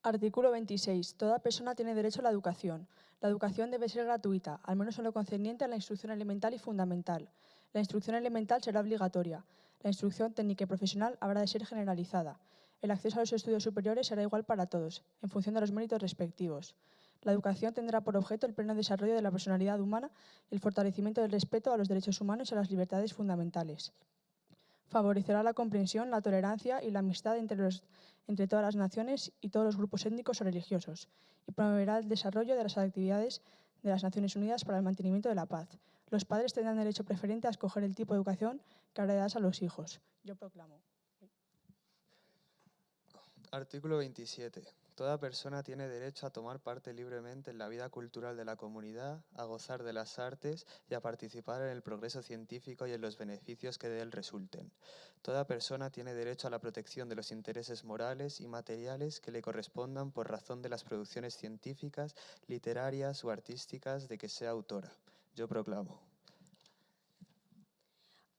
Artículo 26. Toda persona tiene derecho a la educación. La educación debe ser gratuita, al menos en lo concerniente a la instrucción elemental y fundamental. La instrucción elemental será obligatoria. La instrucción técnica y profesional habrá de ser generalizada. El acceso a los estudios superiores será igual para todos, en función de los méritos respectivos. La educación tendrá por objeto el pleno desarrollo de la personalidad humana y el fortalecimiento del respeto a los derechos humanos y a las libertades fundamentales. Favorecerá la comprensión, la tolerancia y la amistad entre todas las naciones y todos los grupos étnicos o religiosos y promoverá el desarrollo de las actividades de las Naciones Unidas para el mantenimiento de la paz. Los padres tendrán derecho preferente a escoger el tipo de educación que habrá de darse a los hijos. Yo proclamo. Artículo 27. Toda persona tiene derecho a tomar parte libremente en la vida cultural de la comunidad, a gozar de las artes y a participar en el progreso científico y en los beneficios que de él resulten. Toda persona tiene derecho a la protección de los intereses morales y materiales que le correspondan por razón de las producciones científicas, literarias o artísticas de que sea autora. Yo proclamo.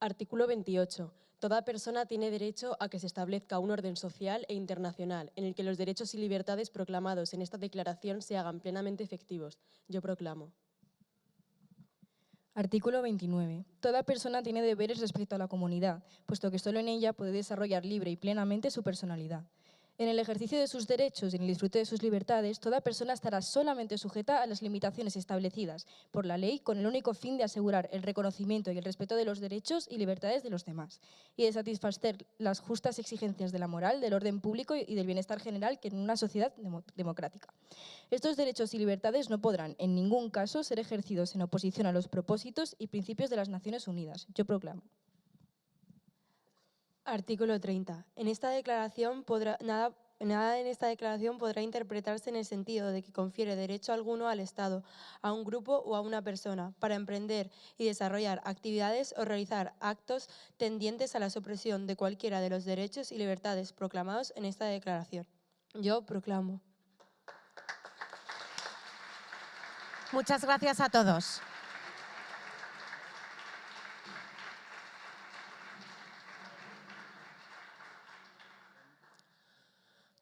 Artículo 28. Toda persona tiene derecho a que se establezca un orden social e internacional en el que los derechos y libertades proclamados en esta declaración se hagan plenamente efectivos. Yo proclamo. Artículo 29. Toda persona tiene deberes respecto a la comunidad, puesto que solo en ella puede desarrollar libre y plenamente su personalidad. En el ejercicio de sus derechos y en el disfrute de sus libertades, toda persona estará solamente sujeta a las limitaciones establecidas por la ley con el único fin de asegurar el reconocimiento y el respeto de los derechos y libertades de los demás y de satisfacer las justas exigencias de la moral, del orden público y del bienestar general que en una sociedad democrática. Estos derechos y libertades no podrán, en ningún caso, ser ejercidos en oposición a los propósitos y principios de las Naciones Unidas. Yo proclamo. Artículo 30. En esta declaración nada en esta declaración podrá interpretarse en el sentido de que confiere derecho alguno al Estado, a un grupo o a una persona, para emprender y desarrollar actividades o realizar actos tendientes a la supresión de cualquiera de los derechos y libertades proclamados en esta declaración. Yo proclamo. Muchas gracias a todos.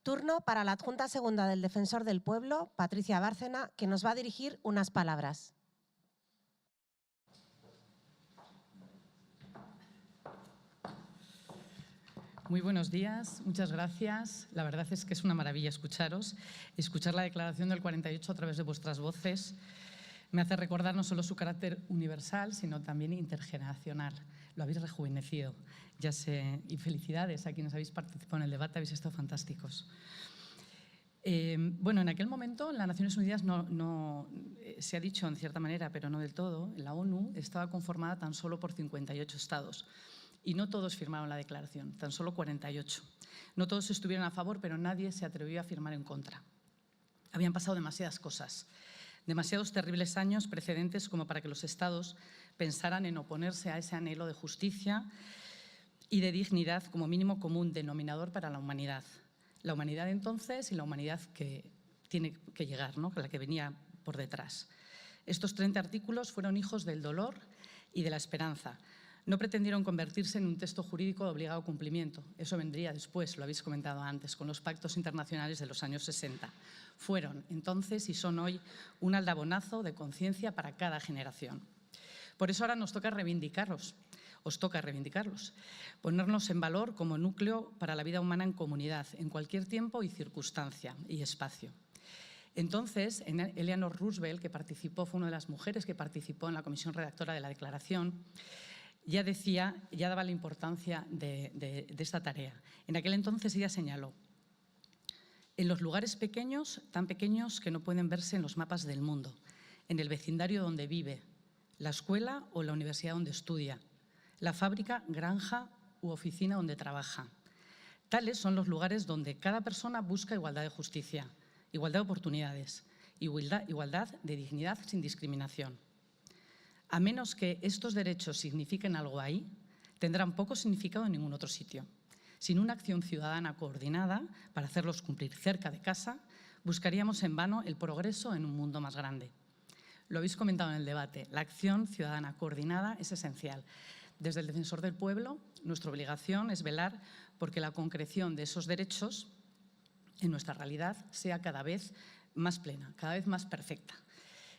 Turno para la adjunta segunda del Defensor del Pueblo, Patricia Bárcena, que nos va a dirigir unas palabras. Muy buenos días, muchas gracias. La verdad es que es una maravilla escucharos. Escuchar la declaración del 48 a través de vuestras voces me hace recordar no solo su carácter universal, sino también intergeneracional. Lo habéis rejuvenecido. Ya sé, y felicidades a quienes habéis participado en el debate, habéis estado fantásticos. Bueno, en aquel momento en las Naciones Unidas se ha dicho en cierta manera, pero no del todo, la ONU estaba conformada tan solo por 58 estados y no todos firmaron la declaración, tan solo 48. No todos estuvieron a favor, pero nadie se atrevió a firmar en contra. Habían pasado demasiadas cosas, demasiados terribles años precedentes como para que los estados pensaran en oponerse a ese anhelo de justicia y de dignidad como mínimo común denominador para la humanidad. La humanidad entonces y la humanidad que tiene que llegar, ¿no? La que venía por detrás. Estos 30 artículos fueron hijos del dolor y de la esperanza. No pretendieron convertirse en un texto jurídico de obligado cumplimiento. Eso vendría después, lo habéis comentado antes, con los pactos internacionales de los años 60. Fueron entonces y son hoy un aldabonazo de conciencia para cada generación. Por eso ahora nos toca reivindicarlos. Os toca reivindicarlos, ponernos en valor como núcleo para la vida humana en comunidad, en cualquier tiempo y circunstancia y espacio. Entonces, Eleanor Roosevelt, que participó, fue una de las mujeres que participó en la comisión redactora de la declaración, ya daba la importancia de esta tarea. En aquel entonces ella señaló: en los lugares pequeños, tan pequeños que no pueden verse en los mapas del mundo, en el vecindario donde vive, la escuela o la universidad donde estudia, la fábrica, granja u oficina donde trabaja. Tales son los lugares donde cada persona busca igualdad de justicia, igualdad de oportunidades, igualdad de dignidad sin discriminación. A menos que estos derechos signifiquen algo ahí, tendrán poco significado en ningún otro sitio. Sin una acción ciudadana coordinada para hacerlos cumplir cerca de casa, buscaríamos en vano el progreso en un mundo más grande. Lo habéis comentado en el debate, la acción ciudadana coordinada es esencial. Desde el Defensor del Pueblo, nuestra obligación es velar porque la concreción de esos derechos en nuestra realidad sea cada vez más plena, cada vez más perfecta.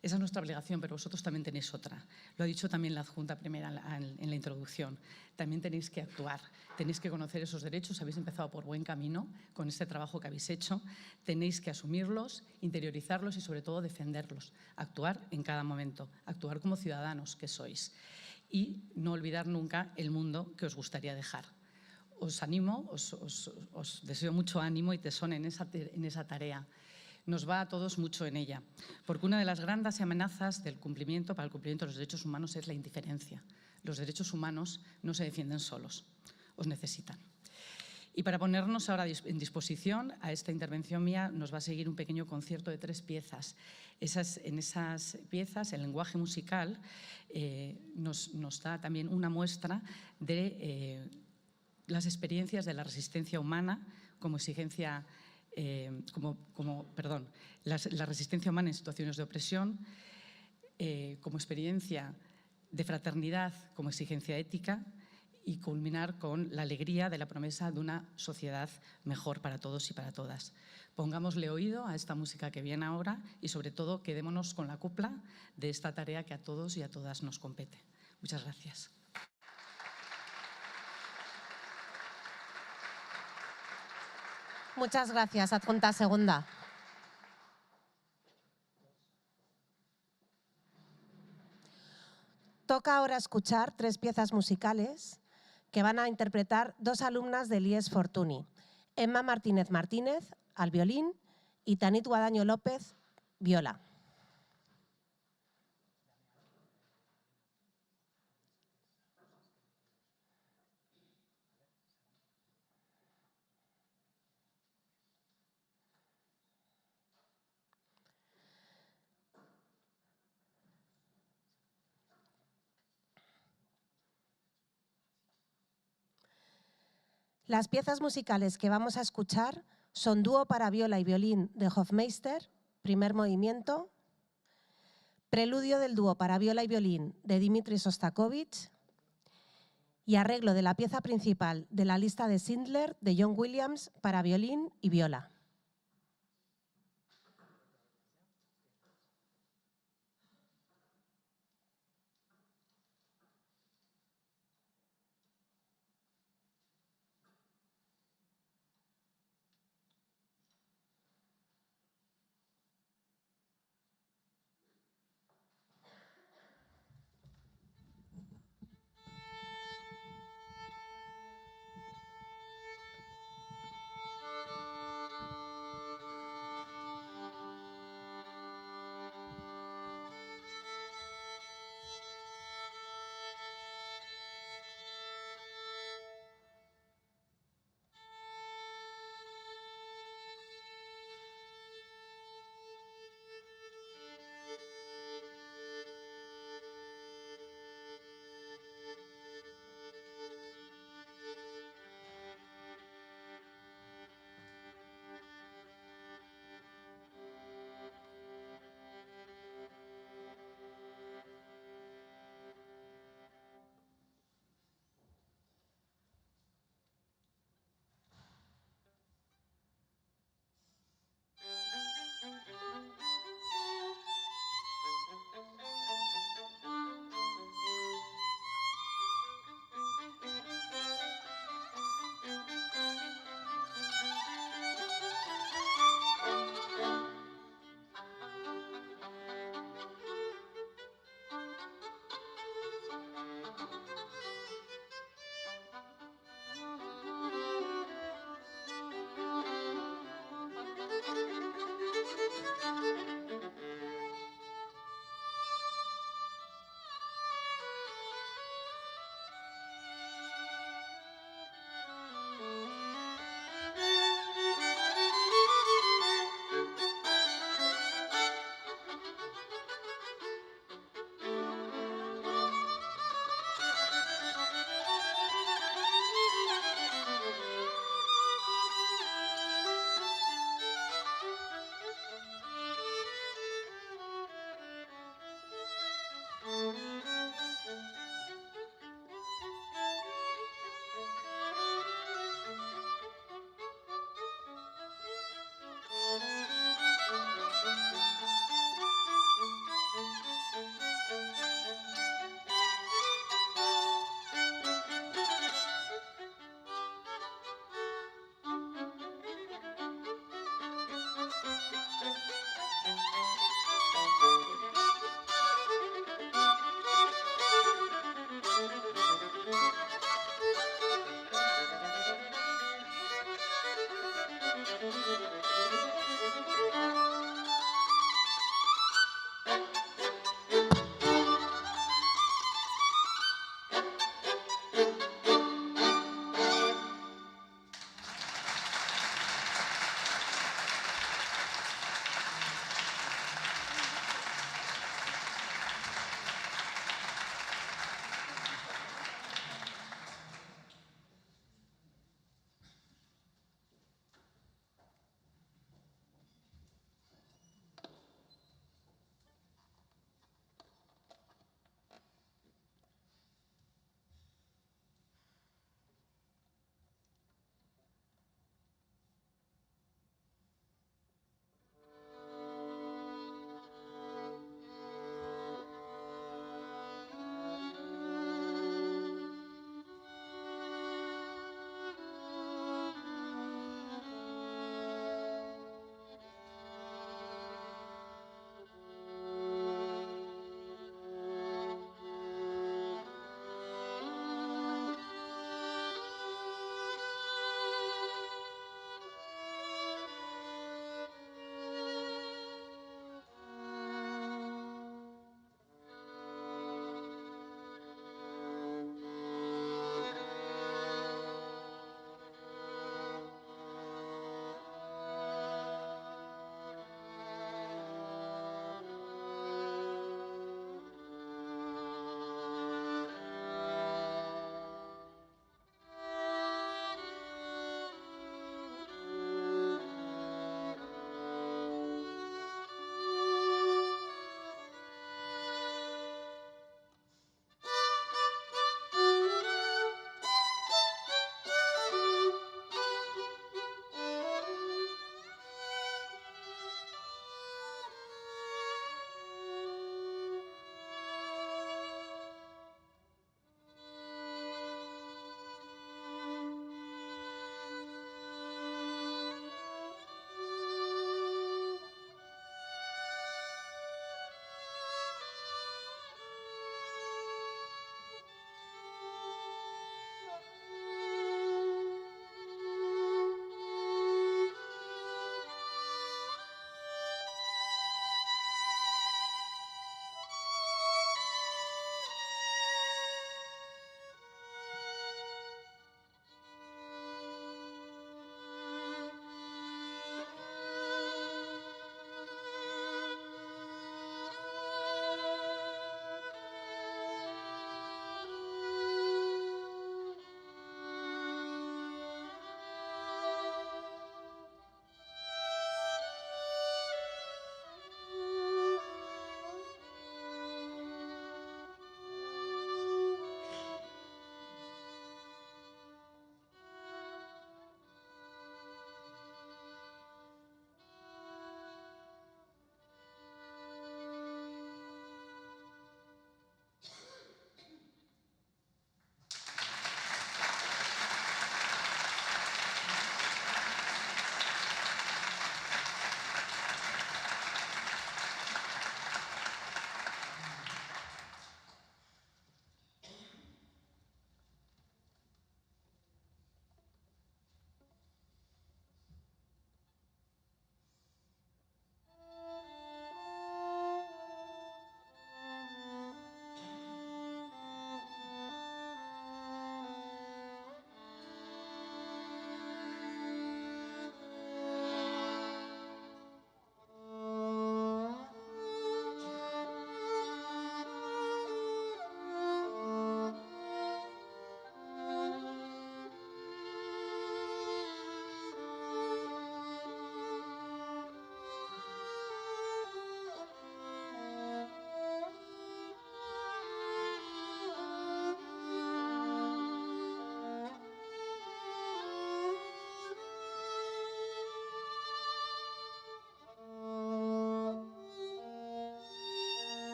Esa es nuestra obligación, pero vosotros también tenéis otra. Lo ha dicho también la adjunta primera en la introducción. También tenéis que actuar, tenéis que conocer esos derechos, habéis empezado por buen camino con este trabajo que habéis hecho, tenéis que asumirlos, interiorizarlos y sobre todo defenderlos, actuar en cada momento, actuar como ciudadanos que sois y no olvidar nunca el mundo que os gustaría dejar. Os animo, os deseo mucho ánimo y tesón en esa tarea. Nos va a todos mucho en ella, porque una de las grandes amenazas para el cumplimiento de los derechos humanos es la indiferencia. Los derechos humanos no se defienden solos, os necesitan. Y para ponernos ahora en disposición a esta intervención mía nos va a seguir un pequeño concierto de 3 piezas. En esas piezas el lenguaje musical nos da también una muestra de las experiencias de la resistencia humana como exigencia la resistencia humana en situaciones de opresión, como experiencia de fraternidad como exigencia ética y culminar con la alegría de la promesa de una sociedad mejor para todos y para todas. Pongámosle oído a esta música que viene ahora y, sobre todo, quedémonos con la copla de esta tarea que a todos y a todas nos compete. Muchas gracias. Muchas gracias, adjunta segunda. Toca ahora escuchar 3 piezas musicales que van a interpretar 2 alumnas del IES Fortuny, Emma Martínez Martínez, al violín, y Tanit Guadaño López, viola. Las piezas musicales que vamos a escuchar son Dúo para viola y violín de Hofmeister, primer movimiento, Preludio del dúo para viola y violín de Dmitri Sostakovich y arreglo de la pieza principal de la lista de Schindler de John Williams para violín y viola.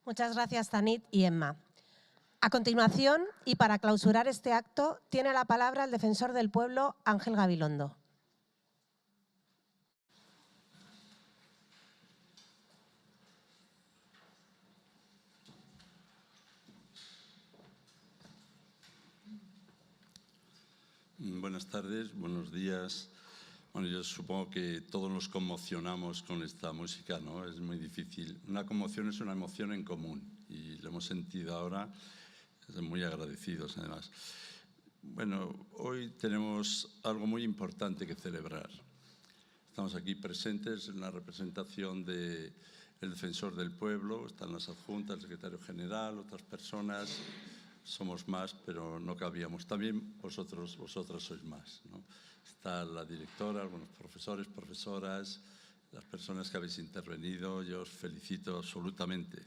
Muchas gracias, Tanit y Emma. A continuación, y para clausurar este acto, tiene la palabra el defensor del pueblo, Ángel Gabilondo. Buenas tardes, buenos días. Bueno, yo supongo que todos nos conmocionamos con esta música, ¿no? Es muy difícil. Una conmoción es una emoción en común y lo hemos sentido ahora, muy agradecidos además. Bueno, hoy tenemos algo muy importante que celebrar. Estamos aquí presentes en la representación del defensor del pueblo, están las adjuntas, el secretario general, otras personas. Somos más, pero no cabíamos. También vosotras sois más, ¿no? Está la directora, algunos profesores, profesoras, las personas que habéis intervenido. Yo os felicito absolutamente.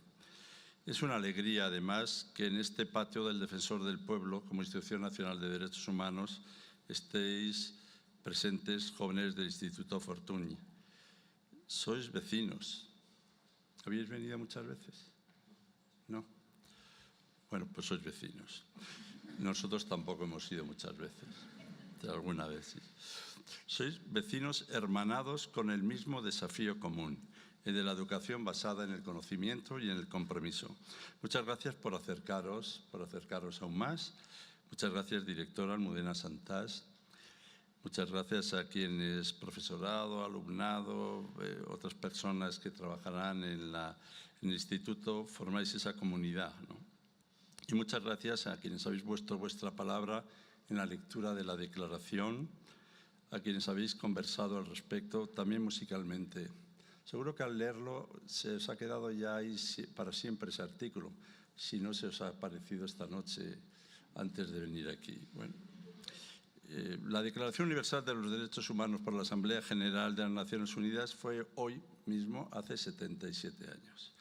Es una alegría, además, que en este patio del Defensor del Pueblo, como Institución Nacional de Derechos Humanos, estéis presentes jóvenes del Instituto Fortuny. Sois vecinos. ¿Habéis venido muchas veces? ¿No? Bueno, pues sois vecinos. Nosotros tampoco hemos ido muchas veces, alguna vez sí. Sois vecinos hermanados con el mismo desafío común, el de la educación basada en el conocimiento y en el compromiso. Muchas gracias por acercaros aún más. Muchas gracias, directora Almudena Santás. Muchas gracias a quienes, profesorado, alumnado, otras personas que trabajarán en el instituto, formáis esa comunidad, ¿no? Y muchas gracias a quienes habéis puesto vuestra palabra en la lectura de la declaración, a quienes habéis conversado al respecto, también musicalmente. Seguro que al leerlo se os ha quedado ya ahí para siempre ese artículo, si no se os ha aparecido esta noche antes de venir aquí. Bueno, la Declaración Universal de los Derechos Humanos por la Asamblea General de las Naciones Unidas fue hoy mismo, hace 77 años.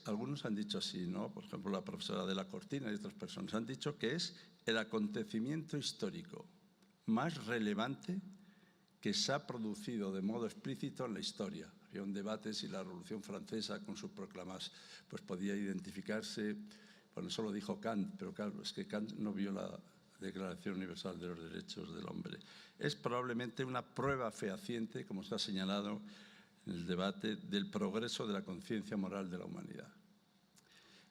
Algunos han dicho así, ¿no? Por ejemplo, la profesora de la Cortina y otras personas han dicho que es el acontecimiento histórico más relevante que se ha producido de modo explícito en la historia. Había un debate si la Revolución Francesa con sus proclamas pues podía identificarse, bueno, eso lo dijo Kant, pero claro, es que Kant no vio la Declaración Universal de los Derechos del Hombre. Es probablemente una prueba fehaciente, como se ha señalado en el debate, del progreso de la conciencia moral de la humanidad.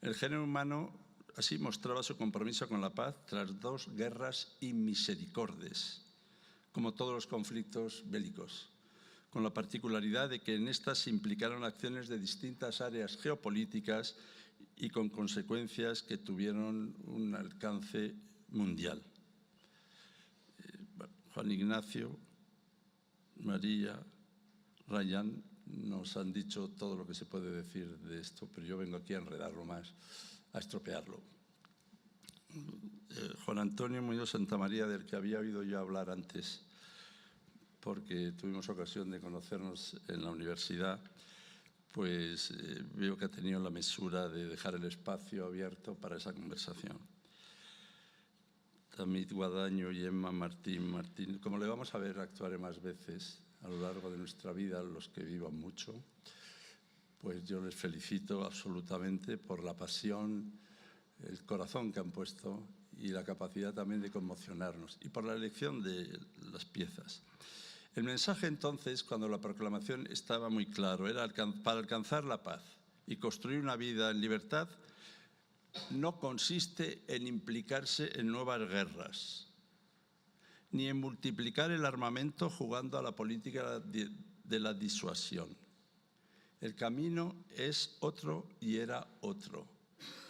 El género humano así mostraba su compromiso con la paz tras 2 guerras inmisericordes, como todos los conflictos bélicos, con la particularidad de que en estas se implicaron acciones de distintas áreas geopolíticas y con consecuencias que tuvieron un alcance mundial. Juan Ignacio, María, Ryan nos han dicho todo lo que se puede decir de esto, pero yo vengo aquí a enredarlo más, a estropearlo. Juan Antonio Muñoz Santamaría, del que había oído yo hablar antes, porque tuvimos ocasión de conocernos en la universidad, pues veo que ha tenido la mesura de dejar el espacio abierto para esa conversación. Tamit Guadaño y Emma Martín, como le vamos a ver, actuaré más veces a lo largo de nuestra vida, los que vivan mucho, pues yo les felicito absolutamente por la pasión, el corazón que han puesto y la capacidad también de conmocionarnos, y por la elección de las piezas. El mensaje entonces, cuando la proclamación estaba muy claro, era para alcanzar la paz y construir una vida en libertad, no consiste en implicarse en nuevas guerras, ni en multiplicar el armamento jugando a la política de la disuasión. El camino es otro y era otro.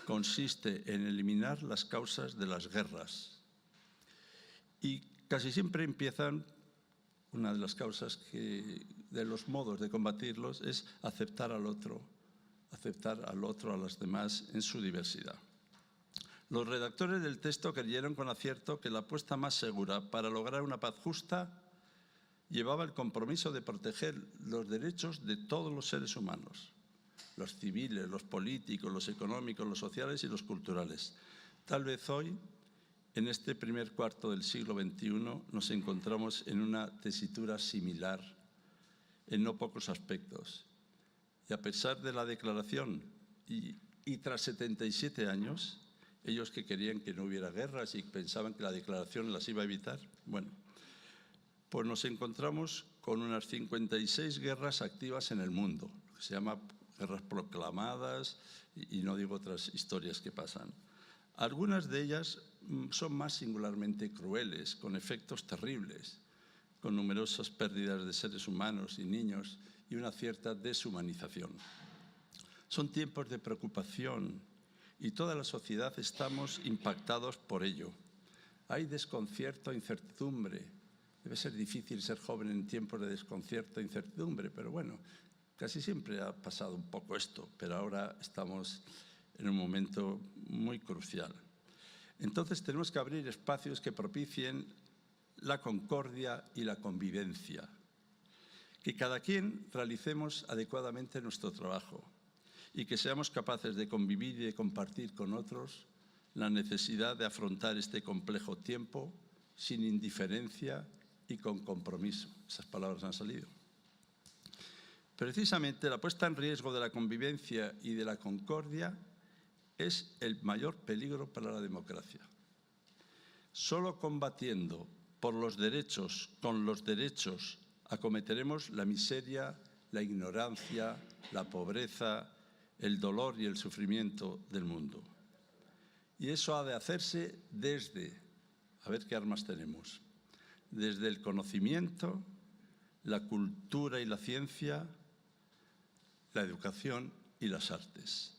Consiste en eliminar las causas de las guerras. Y casi siempre empiezan, una de las causas de los modos de combatirlos es aceptar al otro, a las demás en su diversidad. Los redactores del texto creyeron con acierto que la apuesta más segura para lograr una paz justa llevaba el compromiso de proteger los derechos de todos los seres humanos, los civiles, los políticos, los económicos, los sociales y los culturales. Tal vez hoy, en este primer cuarto del siglo XXI, nos encontramos en una tesitura similar en no pocos aspectos. Y a pesar de la declaración Y tras 77 años, ellos que querían que no hubiera guerras y pensaban que la declaración las iba a evitar, bueno, pues nos encontramos con unas 56 guerras activas en el mundo, que se llama guerras proclamadas y no digo otras historias que pasan. Algunas de ellas son más singularmente crueles, con efectos terribles, con numerosas pérdidas de seres humanos y niños y una cierta deshumanización. Son tiempos de preocupación y toda la sociedad estamos impactados por ello. Hay desconcierto e incertidumbre. Debe ser difícil ser joven en tiempos de desconcierto e incertidumbre, pero bueno, casi siempre ha pasado un poco esto, pero ahora estamos en un momento muy crucial. Entonces tenemos que abrir espacios que propicien la concordia y la convivencia, que cada quien realicemos adecuadamente nuestro trabajo y que seamos capaces de convivir y de compartir con otros la necesidad de afrontar este complejo tiempo sin indiferencia y con compromiso. Esas palabras han salido. Precisamente la puesta en riesgo de la convivencia y de la concordia es el mayor peligro para la democracia. Solo combatiendo por los derechos, con los derechos, acometeremos la miseria, la ignorancia, la pobreza, el dolor y el sufrimiento del mundo. Y eso ha de hacerse desde, a ver qué armas tenemos, desde el conocimiento, la cultura y la ciencia, la educación y las artes.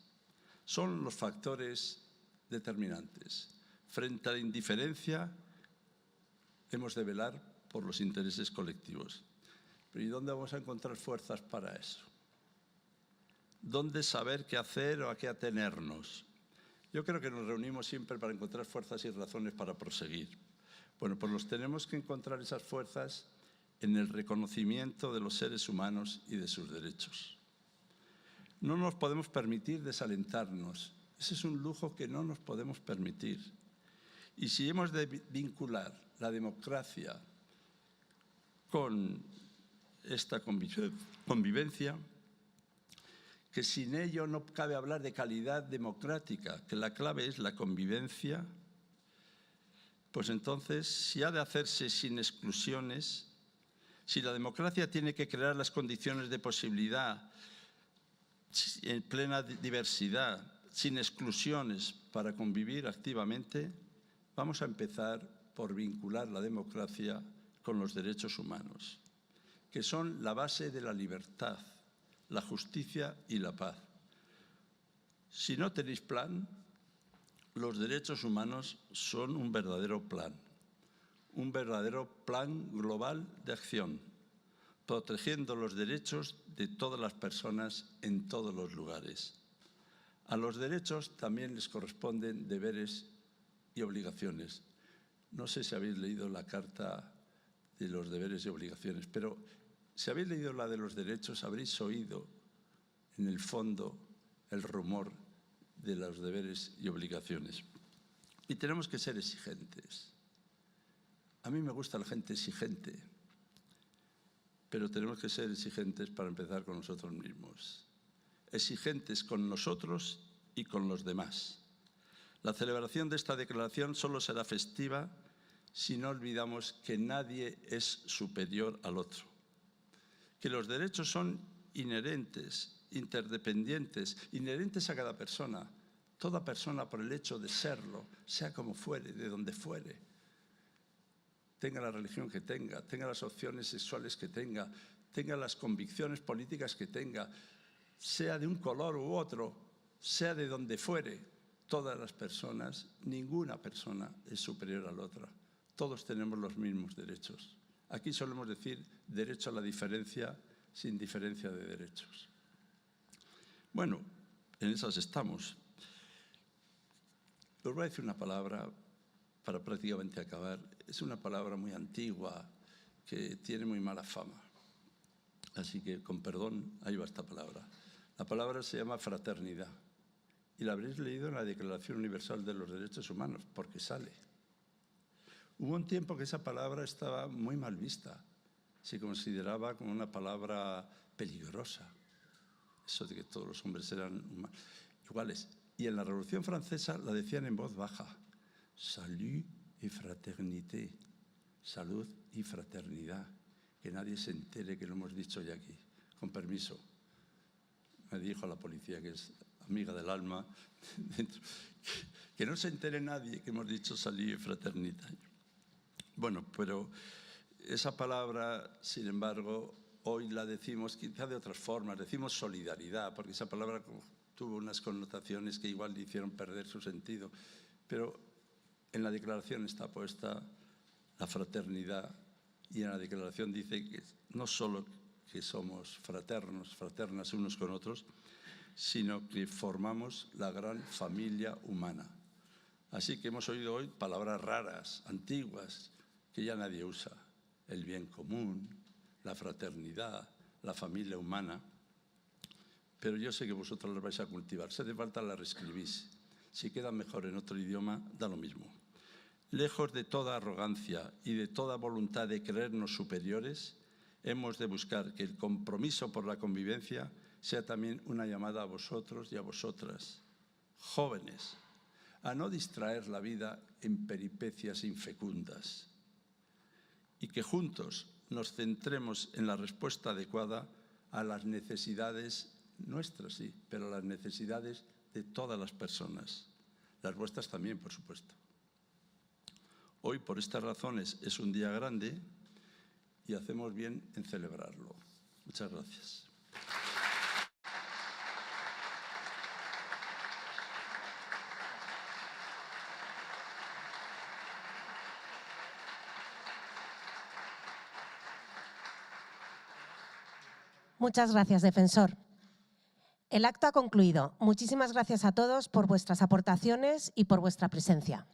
Son los factores determinantes. Frente a la indiferencia, hemos de velar por los intereses colectivos. Pero ¿y dónde vamos a encontrar fuerzas para eso? ¿Dónde saber qué hacer o a qué atenernos? Yo creo que nos reunimos siempre para encontrar fuerzas y razones para proseguir. Bueno, pues nos tenemos que encontrar esas fuerzas en el reconocimiento de los seres humanos y de sus derechos. No nos podemos permitir desalentarnos. Ese es un lujo que no nos podemos permitir. Y si hemos de vincular la democracia con esta convivencia, que sin ello no cabe hablar de calidad democrática, que la clave es la convivencia, pues entonces, si ha de hacerse sin exclusiones, si la democracia tiene que crear las condiciones de posibilidad en plena diversidad, sin exclusiones para convivir activamente, vamos a empezar por vincular la democracia con los derechos humanos, que son la base de la libertad, la justicia y la paz. Si no tenéis plan, los derechos humanos son un verdadero plan global de acción, protegiendo los derechos de todas las personas en todos los lugares. A los derechos también les corresponden deberes y obligaciones. No sé si habéis leído la Carta de los Deberes y Obligaciones, pero si habéis leído la de los derechos, habréis oído en el fondo el rumor de los deberes y obligaciones. Y tenemos que ser exigentes. A mí me gusta la gente exigente, pero tenemos que ser exigentes para empezar con nosotros mismos. Exigentes con nosotros y con los demás. La celebración de esta declaración solo será festiva si no olvidamos que nadie es superior al otro, que los derechos son inherentes, interdependientes, inherentes a cada persona, toda persona por el hecho de serlo, sea como fuere, de donde fuere, tenga la religión que tenga las opciones sexuales que tenga las convicciones políticas que tenga, sea de un color u otro, sea de donde fuere, todas las personas, ninguna persona es superior a la otra. Todos tenemos los mismos derechos. Aquí solemos decir derecho a la diferencia sin diferencia de derechos. Bueno, en esas estamos. Os voy a decir una palabra para prácticamente acabar. Es una palabra muy antigua que tiene muy mala fama. Así que, con perdón, ahí va esta palabra. La palabra se llama fraternidad. Y la habréis leído en la Declaración Universal de los Derechos Humanos, porque sale. Hubo un tiempo que esa palabra estaba muy mal vista. Se consideraba como una palabra peligrosa. Eso de que todos los hombres eran humanos. iguales. Y en la Revolución Francesa la decían en voz baja. Salut et fraternité. Salud y fraternidad. Que nadie se entere que lo hemos dicho ya aquí. Con permiso. Me dijo la policía, que es amiga del alma, que no se entere nadie que hemos dicho salut y fraternité. Bueno, pero esa palabra, sin embargo, hoy la decimos quizá de otras formas. Decimos solidaridad, porque esa palabra tuvo unas connotaciones que igual le hicieron perder su sentido. Pero en la declaración está puesta la fraternidad, y en la declaración dice que no solo que somos fraternos, fraternas unos con otros, sino que formamos la gran familia humana. Así que hemos oído hoy palabras raras, antiguas, que ya nadie usa. El bien común, la fraternidad, la familia humana. Pero yo sé que vosotros las vais a cultivar. Si hace falta, las reescribís. Si queda mejor en otro idioma, da lo mismo. Lejos de toda arrogancia y de toda voluntad de creernos superiores, hemos de buscar que el compromiso por la convivencia sea también una llamada a vosotros y a vosotras, jóvenes, a no distraer la vida en peripecias infecundas y que juntos nos centremos en la respuesta adecuada a las necesidades nuestras, sí, pero a las necesidades de todas las personas, las vuestras también, por supuesto. Hoy, por estas razones, es un día grande y hacemos bien en celebrarlo. Muchas gracias. Muchas gracias, defensor. El acto ha concluido. Muchísimas gracias a todos por vuestras aportaciones y por vuestra presencia.